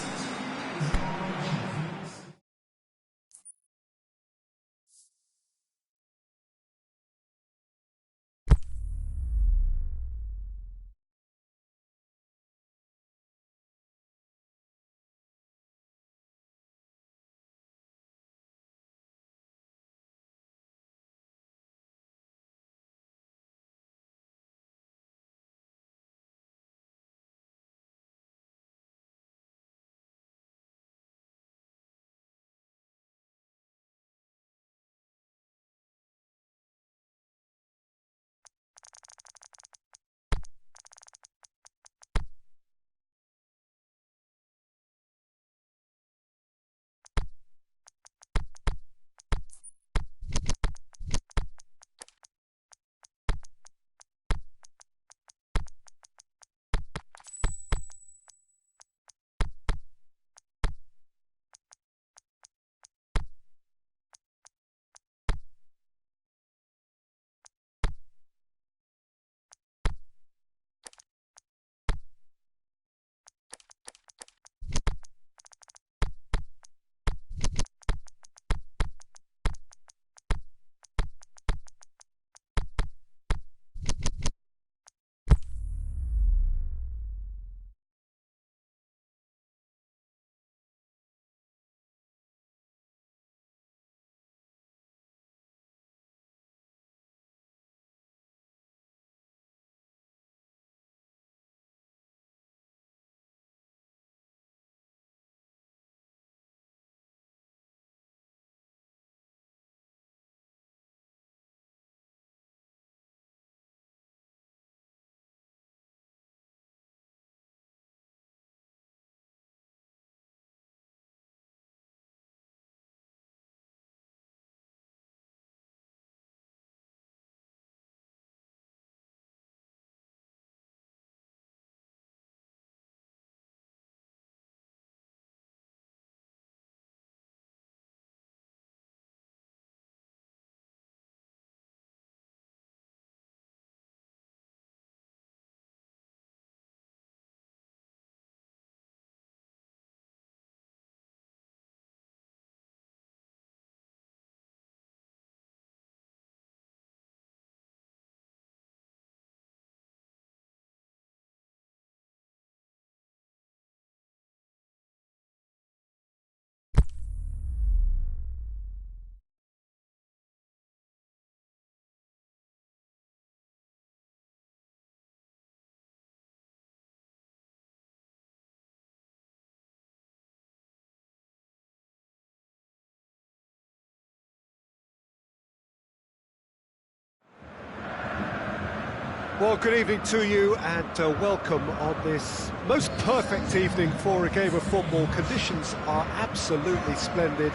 Well, good evening to you and welcome on this most perfect evening for a game of football. Conditions are absolutely splendid.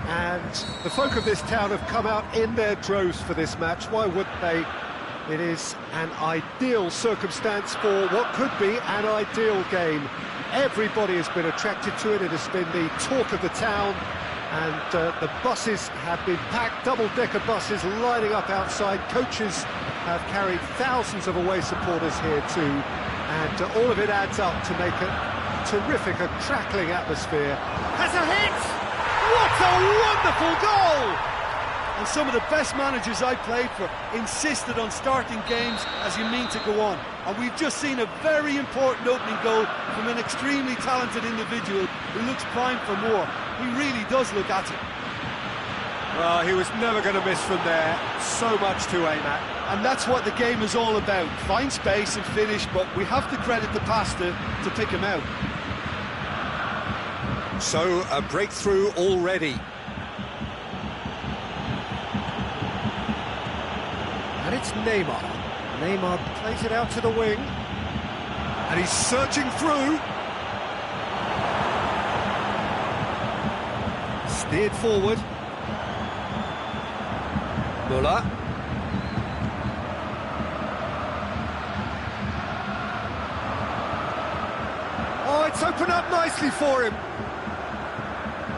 and the folk of this town have come out in their droves for this match. Why wouldn't they? It is an ideal circumstance for what could be an ideal game. Everybody has been attracted to it. It has been the talk of the town, and the buses have been packed, double-decker buses lining up outside. Coaches have carried thousands of away supporters here too, and all of it adds up to make a terrific, a crackling atmosphere. Has a hit! What a wonderful goal! And some of the best managers I played for insisted on starting games as you mean to go on. And we've just seen a very important opening goal from an extremely talented individual who looks primed for more. He really does look at it. Well, he was never going to miss from there. So much to aim at. And that's what the game is all about. Find space and finish, but we have to credit the passer to pick him out. So, a breakthrough already. And it's Neymar. Neymar plays it out to the wing. And he's searching through. Steered forward. Müller. Oh, it's opened up nicely for him.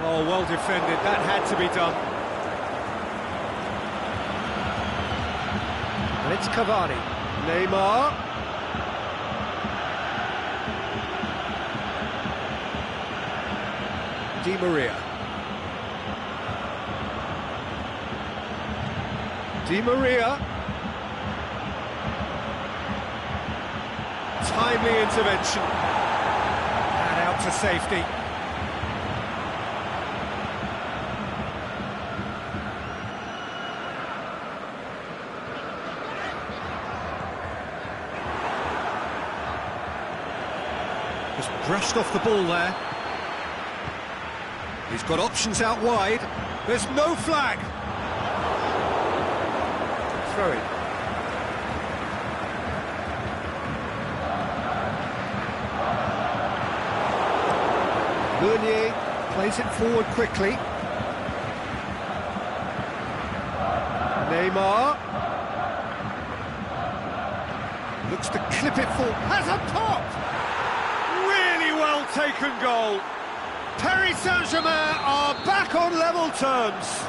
Oh, well defended. That had to be done. And it's Cavani. Neymar. Di Maria. Di Maria. Timely intervention. And out to safety. Just brushed off the ball there. He's got options out wide. There's no flag. Throw it. Meunier plays it forward quickly. Neymar looks to clip it full. Has a pop! Really well taken goal. Paris Saint-Germain are back on level terms.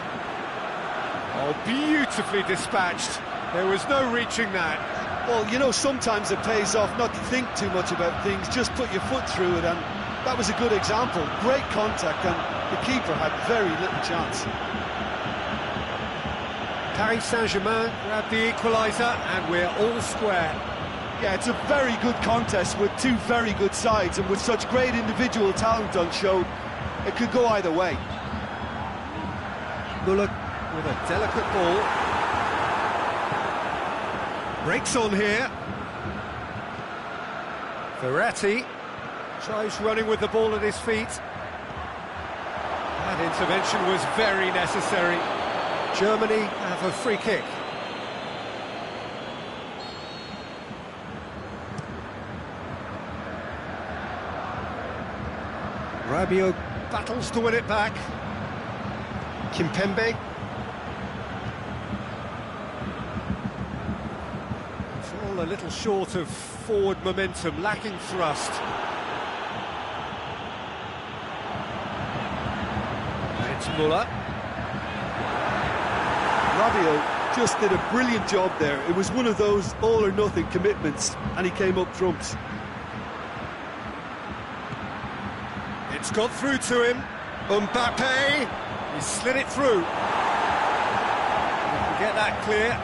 Oh, beautifully dispatched. There was no reaching that. Well, you know, sometimes it pays off not to think too much about things, just put your foot through it, and that was a good example. Great contact, and the keeper had very little chance. Paris Saint-Germain grabbed the equaliser, and we're all square. Yeah, it's a very good contest with two very good sides, and with such great individual talent on show, it could go either way. Müller with a delicate ball. Breaks on here. Verratti tries running with the ball at his feet. That intervention was very necessary. Germany have a free kick. Rabiot battles to win it back. Kimpembe. It's all a little short of forward momentum, lacking thrust. And it's Müller. Rabiot just did a brilliant job there. It was one of those all-or-nothing commitments, and he came up trumps. It's got through to him. Mbappe. He slid it through. He can get that clear.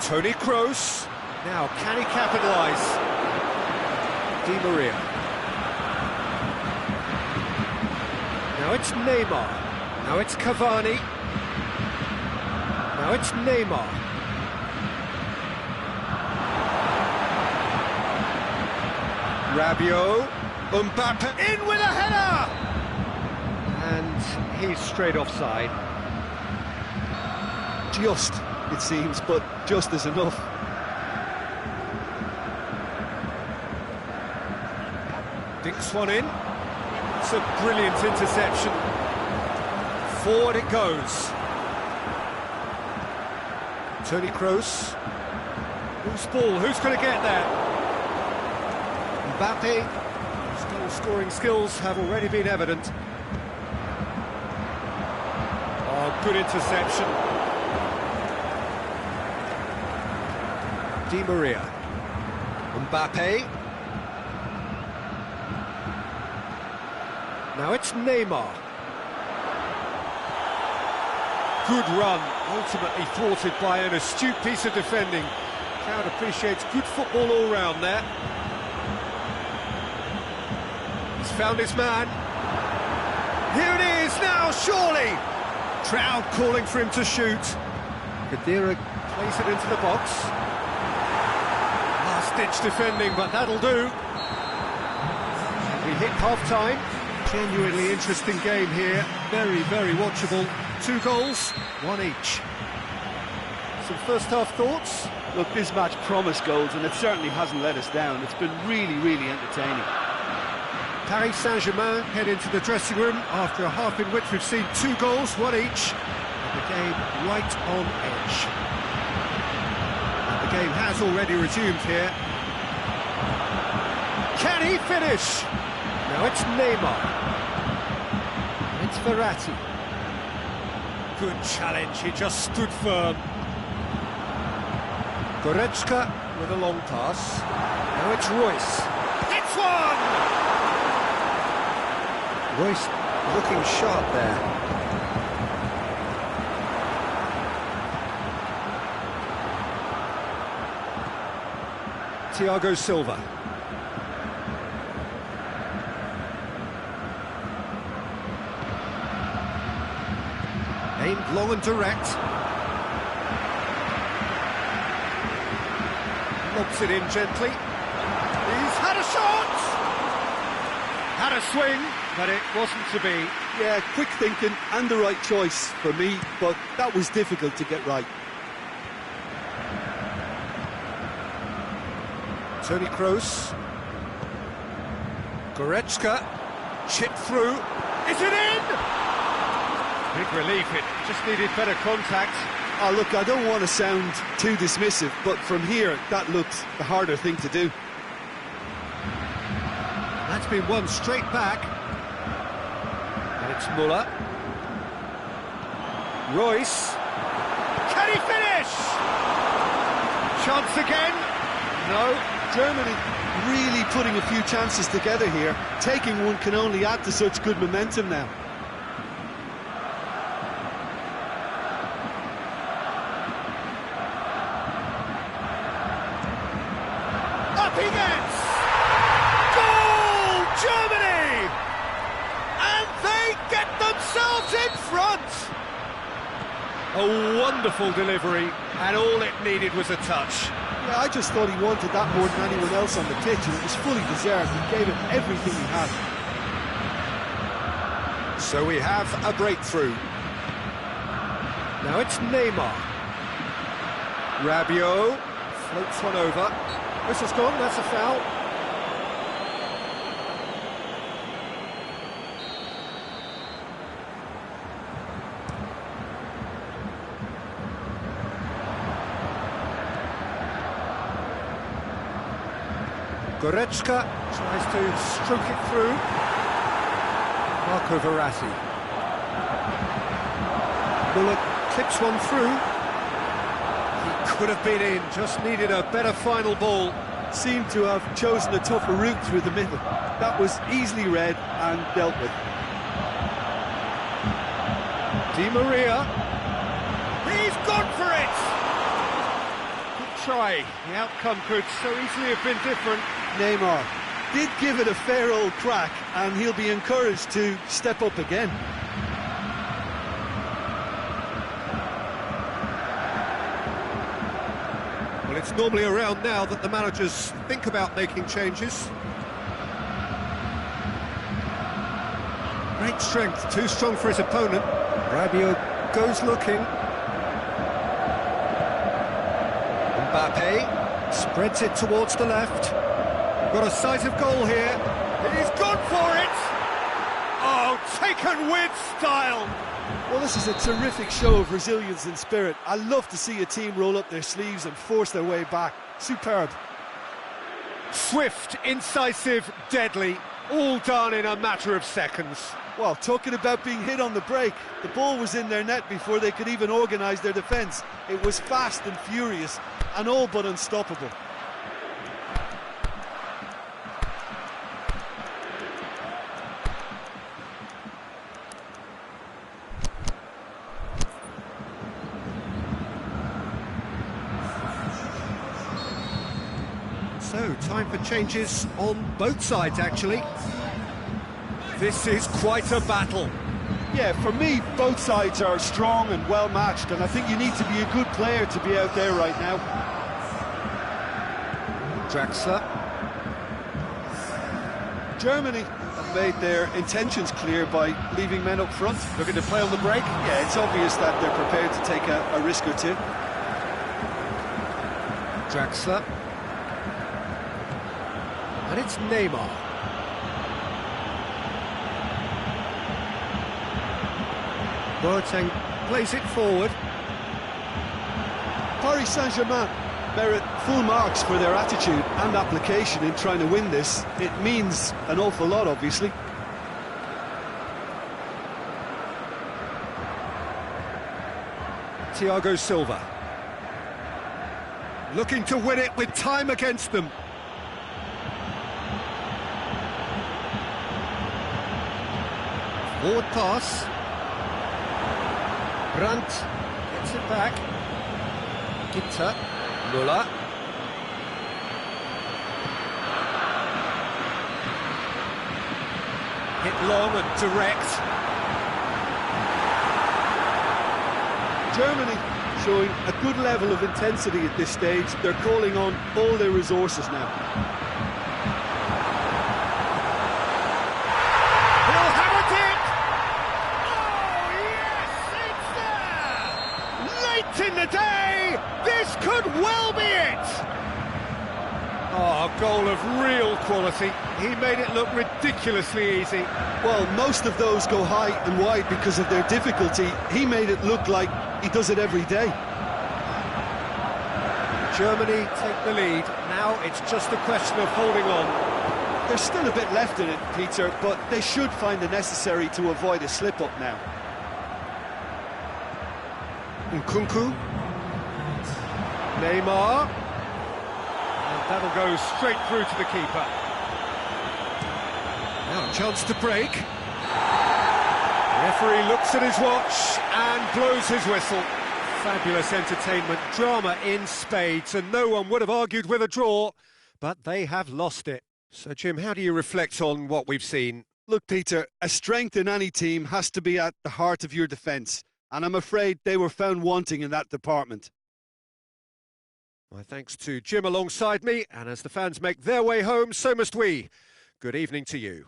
Toni Kroos. Now, can he capitalise? Di Maria. Now it's Neymar. Now it's Cavani. Now it's Neymar. Rabiot, Mbappe in with a header! And he's straight offside. Just, it seems, but just is enough. Dinks one in. It's a brilliant interception. Forward it goes. Tony Kroos. Who's ball? Who's going to get there? Mbappe. His goal-scoring skills have already been evident. Oh, good interception. Di Maria. Mbappe. Now it's Neymar. Good run, ultimately thwarted by an astute piece of defending. Crowd appreciates good football all round there. He's found his man. Here it is now, surely! Crowd calling for him to shoot. Khedira plays it into the box. Last-ditch defending, but that'll do. We hit half-time. Genuinely interesting game here. Very, very watchable. 2 goals, 1 each. Some first-half thoughts? Look, this match promised goals, and it certainly hasn't let us down. It's been really, really entertaining. Paris Saint-Germain head into the dressing room after a half in which we've seen 2 goals, 1 each, and the game right on edge. And the game has already resumed here. Can he finish? Now it's Neymar. It's Verratti. Good challenge, he just stood firm. Goretzka with a long pass. Now it's Royce. It's one! Royce looking sharp there. Thiago Silva. Aimed long and direct. Lobs it in gently. He's had a shot! Had a swing, but it wasn't to be. Yeah, quick thinking and the right choice for me, but that was difficult to get right. Tony Kroos. Goretzka. Chip through. Is it in? Big relief, it just needed better contact. Oh, look, I don't want to sound too dismissive, but from here, that looked the harder thing to do. That's been won straight back. And it's Muller. Royce. Can he finish? Chance again? No. Germany really putting a few chances together here. Taking one can only add to such good momentum now. Up he gets! Goal! Germany! And they get themselves in front! A wonderful delivery, and all it needed was a touch. Yeah, I just thought he wanted that more than anyone else on the pitch, and it was fully deserved. He gave it everything he had. So we have a breakthrough. Now it's Neymar. Rabiot floats one over. Whistle's gone, that's a foul. Goretzka tries to stroke it through. Marco Verratti. Muller clips one through. He could have been in, just needed a better final ball. Seemed to have chosen a tougher route through the middle. That was easily read and dealt with. Di Maria. He's gone for it! Good try. The outcome could so easily have been different. Neymar did give it a fair old crack, and he'll be encouraged to step up again. Well, it's normally around now that the managers think about making changes. Great strength, too strong for his opponent. Rabiot goes looking. Mbappe spreads it towards the left. Got a sight of goal here. He's gone for it! Oh, taken with style! Well, this is a terrific show of resilience and spirit. I love to see a team roll up their sleeves and force their way back. Superb. Swift, incisive, deadly, all done in a matter of seconds. Well, talking about being hit on the break, the ball was in their net before they could even organise their defence. It was fast and furious and all but unstoppable. So, time for changes on both sides, actually. This is quite a battle. Yeah, for me, both sides are strong and well-matched, and I think you need to be a good player to be out there right now. Draxler. Germany have made their intentions clear by leaving men up front. Looking to play on the break. Yeah, it's obvious that they're prepared to take a risk or two. Draxler. And it's Neymar. Boateng plays it forward. Paris Saint-Germain merit full marks for their attitude and application in trying to win this. It means an awful lot, obviously. Thiago Silva. Looking to win it with time against them. Forward pass. Brandt gets it back. Ginter. Müller. Hit long and direct. Germany showing a good level of intensity at this stage. They're calling on all their resources now. He'll have a dip! Oh, yes, it's there! Late in the day, this could well be it! Oh, a goal of real quality. He made it look ridiculously easy. Well, most of those go high and wide because of their difficulty. He made it look like he does it every day. Germany take the lead. Now it's just a question of holding on. There's still a bit left in it, Peter, but they should find the necessary to avoid a slip-up now. Nkunku. Neymar. And that'll go straight through to the keeper. Now a chance to break. Referee looks at his watch and blows his whistle. Fabulous entertainment, drama in spades, and no one would have argued with a draw, but they have lost it. So, Jim, how do you reflect on what we've seen? Look, Peter, a strength in any team has to be at the heart of your defence, and I'm afraid they were found wanting in that department. My thanks to Jim alongside me, and as the fans make their way home, so must we. Good evening to you.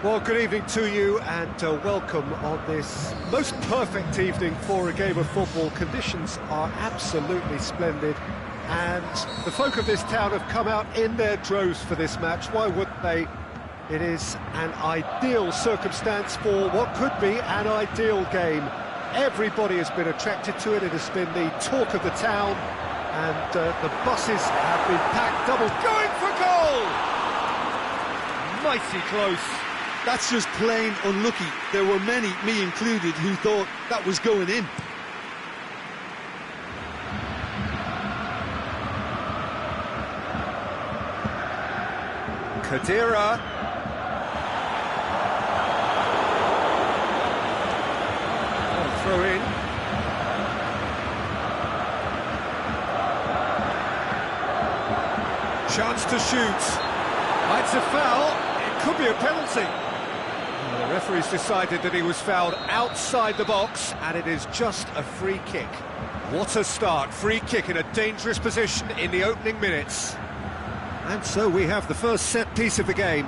Well, good evening to you and welcome on this most perfect evening for a game of football. Conditions are absolutely splendid and the folk of this town have come out in their droves for this match. Why wouldn't they? It is an ideal circumstance for what could be an ideal game. Everybody has been attracted to it. It has been the talk of the town and the buses have been packed double. Going for goal! Mighty close. That's just plain unlucky. There were many, me included, who thought that was going in. Khedira. Throw in. Chance to shoot. It's a foul. It could be a penalty. The referee's decided that he was fouled outside the box, and it is just a free kick. What a start. Free kick in a dangerous position in the opening minutes. And so we have the first set piece of the game.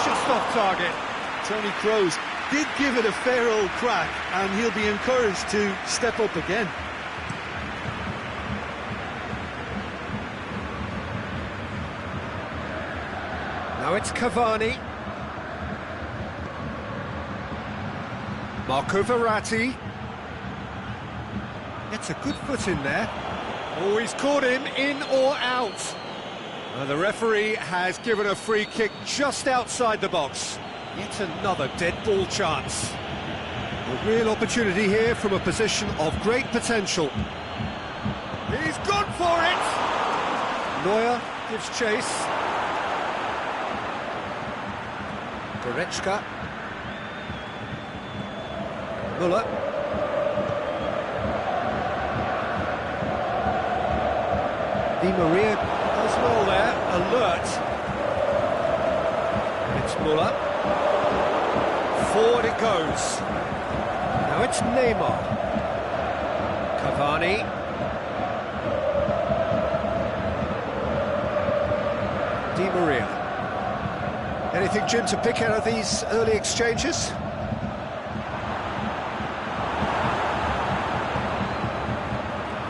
Just off target. Tony Kroos did give it a fair old crack, and he'll be encouraged to step up again. Now it's Cavani. Marco Verratti. Gets a good foot in there. Oh, he's caught him in or out. And the referee has given a free kick just outside the box. Yet another dead ball chance. A real opportunity here from a position of great potential. He's gone for it! Neuer gives chase. Goretzka. Müller. Di Maria does well there, alert. It's Müller. Forward it goes. Now it's Neymar. Cavani. Di Maria. Anything, Jim, to pick out of these early exchanges?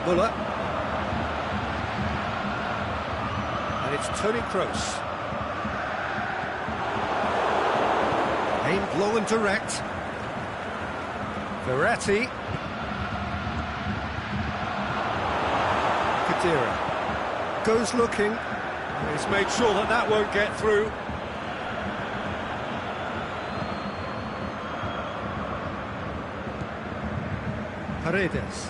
Müller. And it's Toni Kroos. Aimed long and direct. Verratti. Khedira. Goes looking. He's made sure that that won't get through. Paredes.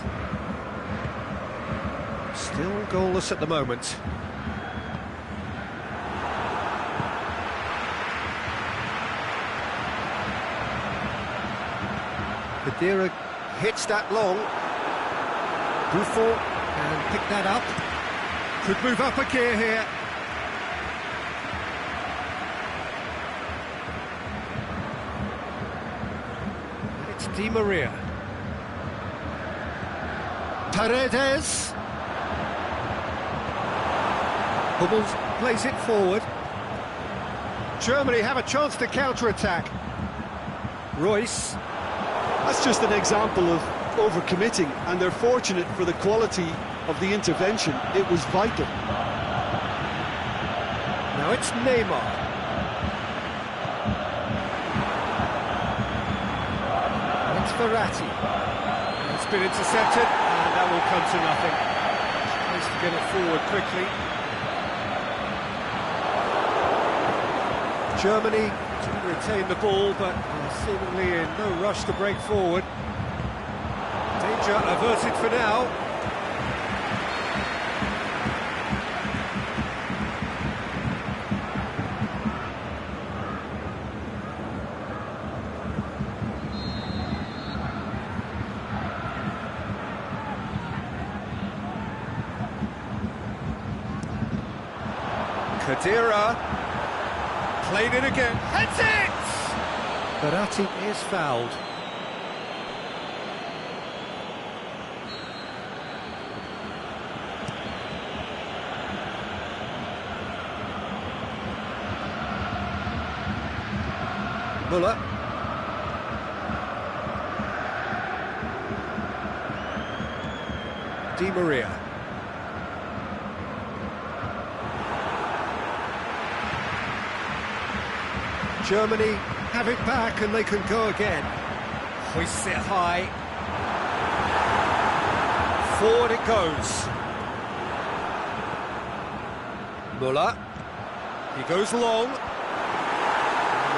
Still goalless at the moment. Khedira hits that long. Buffon can pick that up. Could move up a gear here. It's Di Maria. Paredes. Hummels plays it forward. Germany have a chance to counter-attack. Royce. That's just an example of overcommitting, and they're fortunate for the quality of the intervention. It was vital. Now it's Neymar. And it's Verratti. It's been intercepted, and that will come to nothing. Tries to get it forward quickly. Germany to retain the ball, but seemingly in no rush to break forward. Danger averted for now. Khedira. Played it again. Heads it! Verratti is fouled. Muller. Di Maria. Germany have it back and they can go again. Hoists it high. Forward it goes. Muller. He goes long.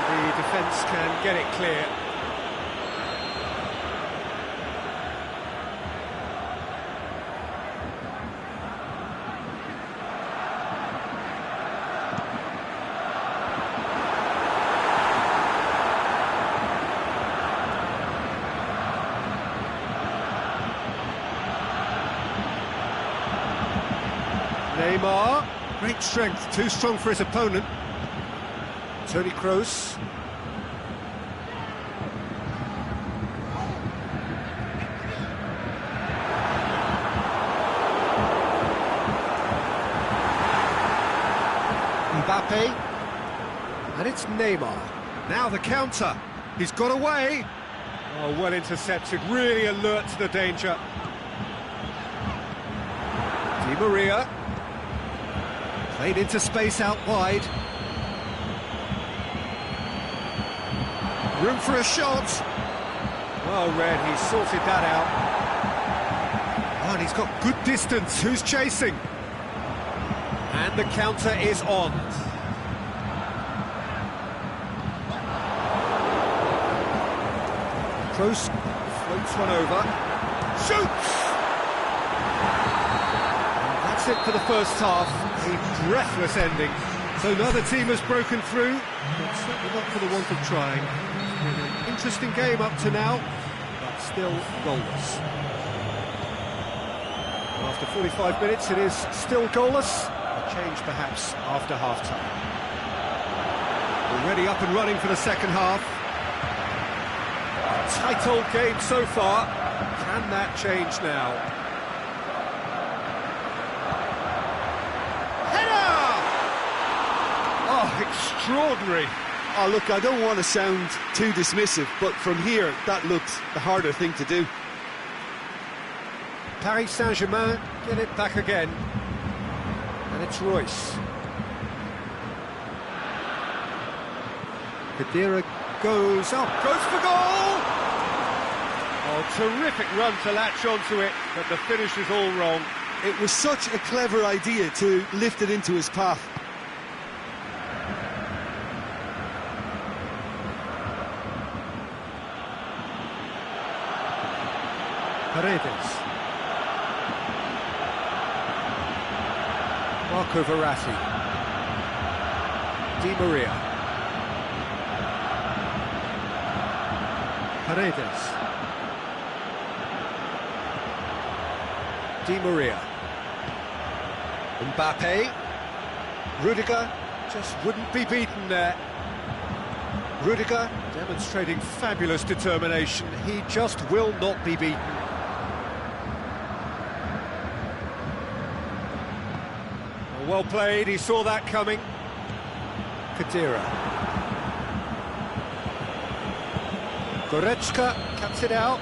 And the defence can get it clear. Neymar, great strength, too strong for his opponent. Toni Kroos. Mbappe. And it's Neymar. Now the counter. He's got away. Oh, well intercepted, really alert to the danger. Di Maria. Played into space out wide. Room for a shot. Well read, he sorted that out. Oh, and he's got good distance. Who's chasing? And the counter is on. Kroos floats one over. Shoots! And that's it for the first half. A breathless ending. So neither team has broken through, but certainly not for the want of trying. It's been an interesting game up to now, but still goalless. After 45 minutes, it is still goalless. A change perhaps after half-time. Already up and running for the second half. A tight old game so far. Can that change now? Extraordinary. Oh, look, I don't want to sound too dismissive, but from here, that looked the harder thing to do. Paris Saint-Germain get it back again. And it's Royce. Khedira goes up, goes for goal! Oh, terrific run to latch onto it, but the finish is all wrong. It was such a clever idea to lift it into his path. Paredes. Marco Verratti. Di Maria. Paredes. Di Maria. Mbappe. Rudiger just wouldn't be beaten there. Rudiger demonstrating fabulous determination. He just will not be beaten. Well played, he saw that coming. Khedira. Goretzka cuts it out.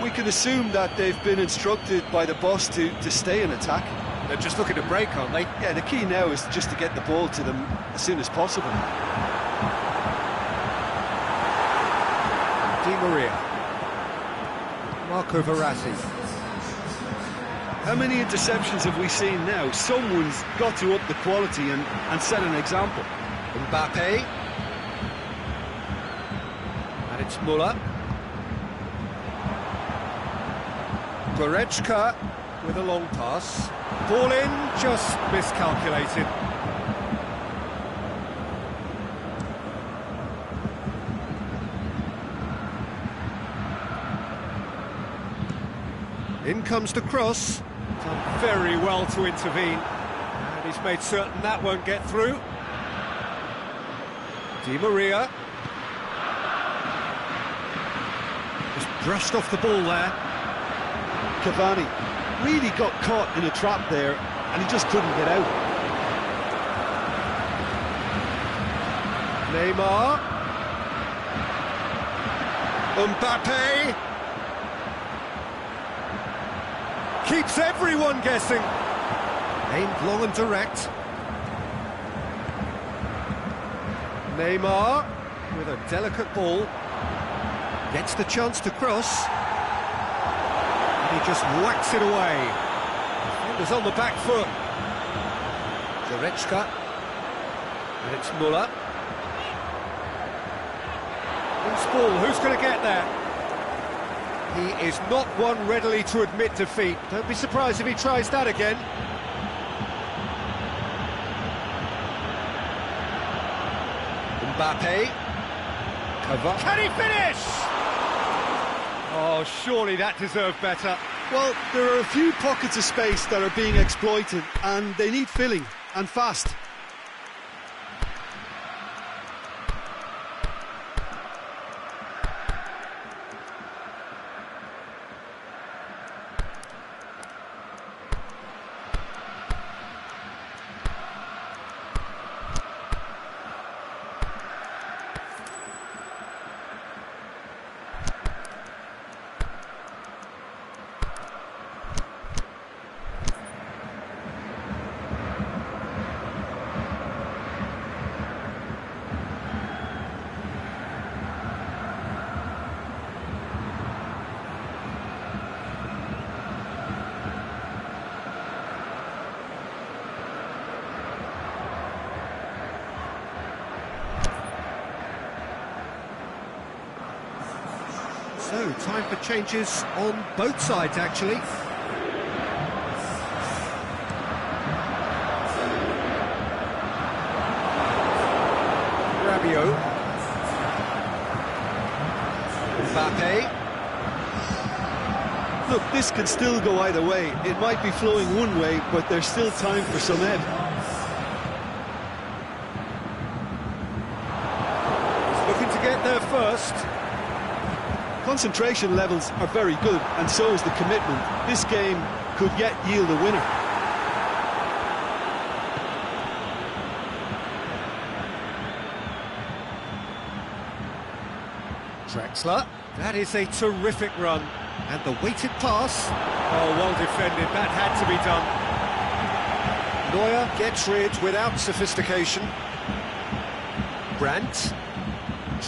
We can assume that they've been instructed by the boss to stay in attack. They're just looking to break, aren't they? Yeah, the key now is just to get the ball to them as soon as possible. Di Maria. Marco Verratti. How many interceptions have we seen now? Someone's got to up the quality and set an example. Mbappe. And it's Muller. Goretzka with a long pass. Ball in, just miscalculated. In comes the cross. Done very well to intervene. And he's made certain that won't get through. Di Maria. Just brushed off the ball there. Cavani really got caught in a trap there and he just couldn't get out. Neymar. Mbappe keeps everyone guessing. Aimed long and direct. Neymar with a delicate ball. Gets the chance to cross. And he just whacks it away. Defender's on the back foot. Goretzka. And it's Muller. Loose ball, who's going to get there? He is not one readily to admit defeat. Don't be surprised if he tries that again. Mbappe. Can he finish? Oh, surely that deserved better. Well, there are a few pockets of space that are being exploited, and they need filling, and fast. So, time for changes on both sides, actually. Rabiot. Mbappe. Look, this can still go either way. It might be flowing one way, but there's still time for some ebb. He's looking to get there first. Concentration levels are very good, and so is the commitment. This game could yet yield a winner. Drexler. That is a terrific run. And the weighted pass. Oh, well defended. That had to be done. Neuer gets rid without sophistication. Brandt.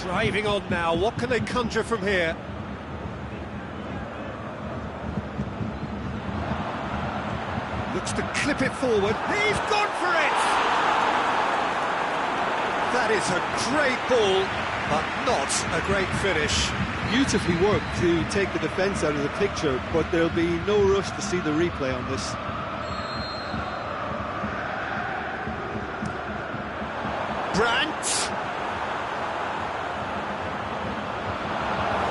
Driving on now. What can they conjure from here? Looks to clip it forward. He's gone for it! That is a great ball, but not a great finish. Beautifully worked to take the defence out of the picture, but there'll be no rush to see the replay on this. Brandt!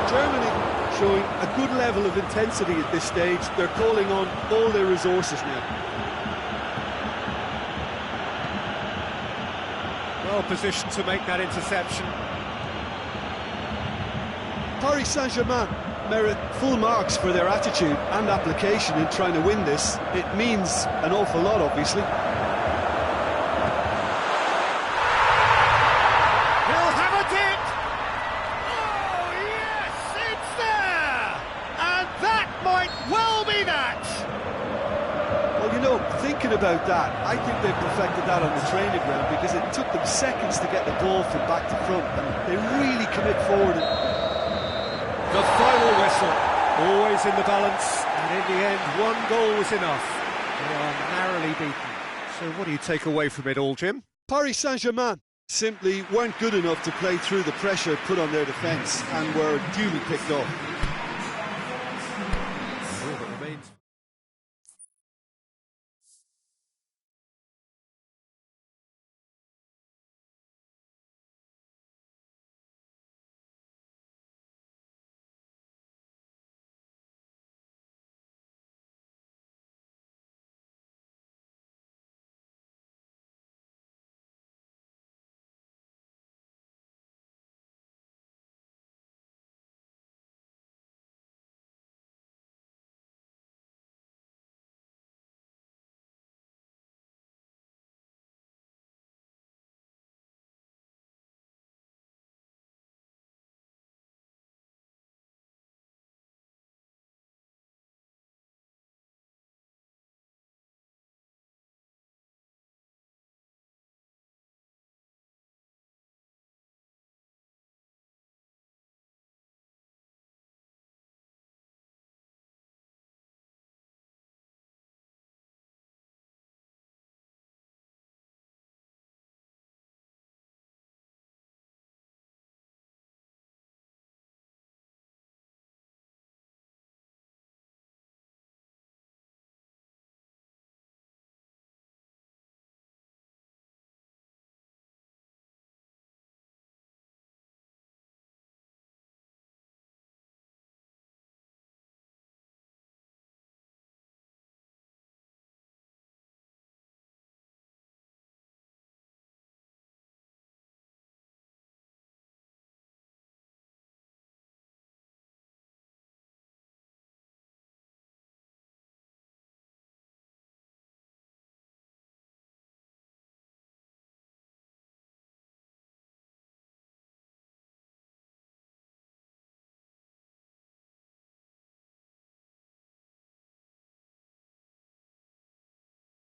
Germany showing a good level of intensity at this stage. They're calling on all their resources now. Well positioned to make that interception. Paris Saint-Germain merit full marks for their attitude and application in trying to win this. It means an awful lot, obviously. He'll have a dip! Oh, yes, it's there! And that might well be that! Well, you know, thinking about that, I think they've perfected that on the training ground, because it took them seconds to get the ball from back to front, and they really commit forward. The final whistle, always in the balance, and in the end, one goal was enough. They are narrowly beaten. So what do you take away from it all, Jim? Paris Saint-Germain simply weren't good enough to play through the pressure put on their defence and were duly picked off.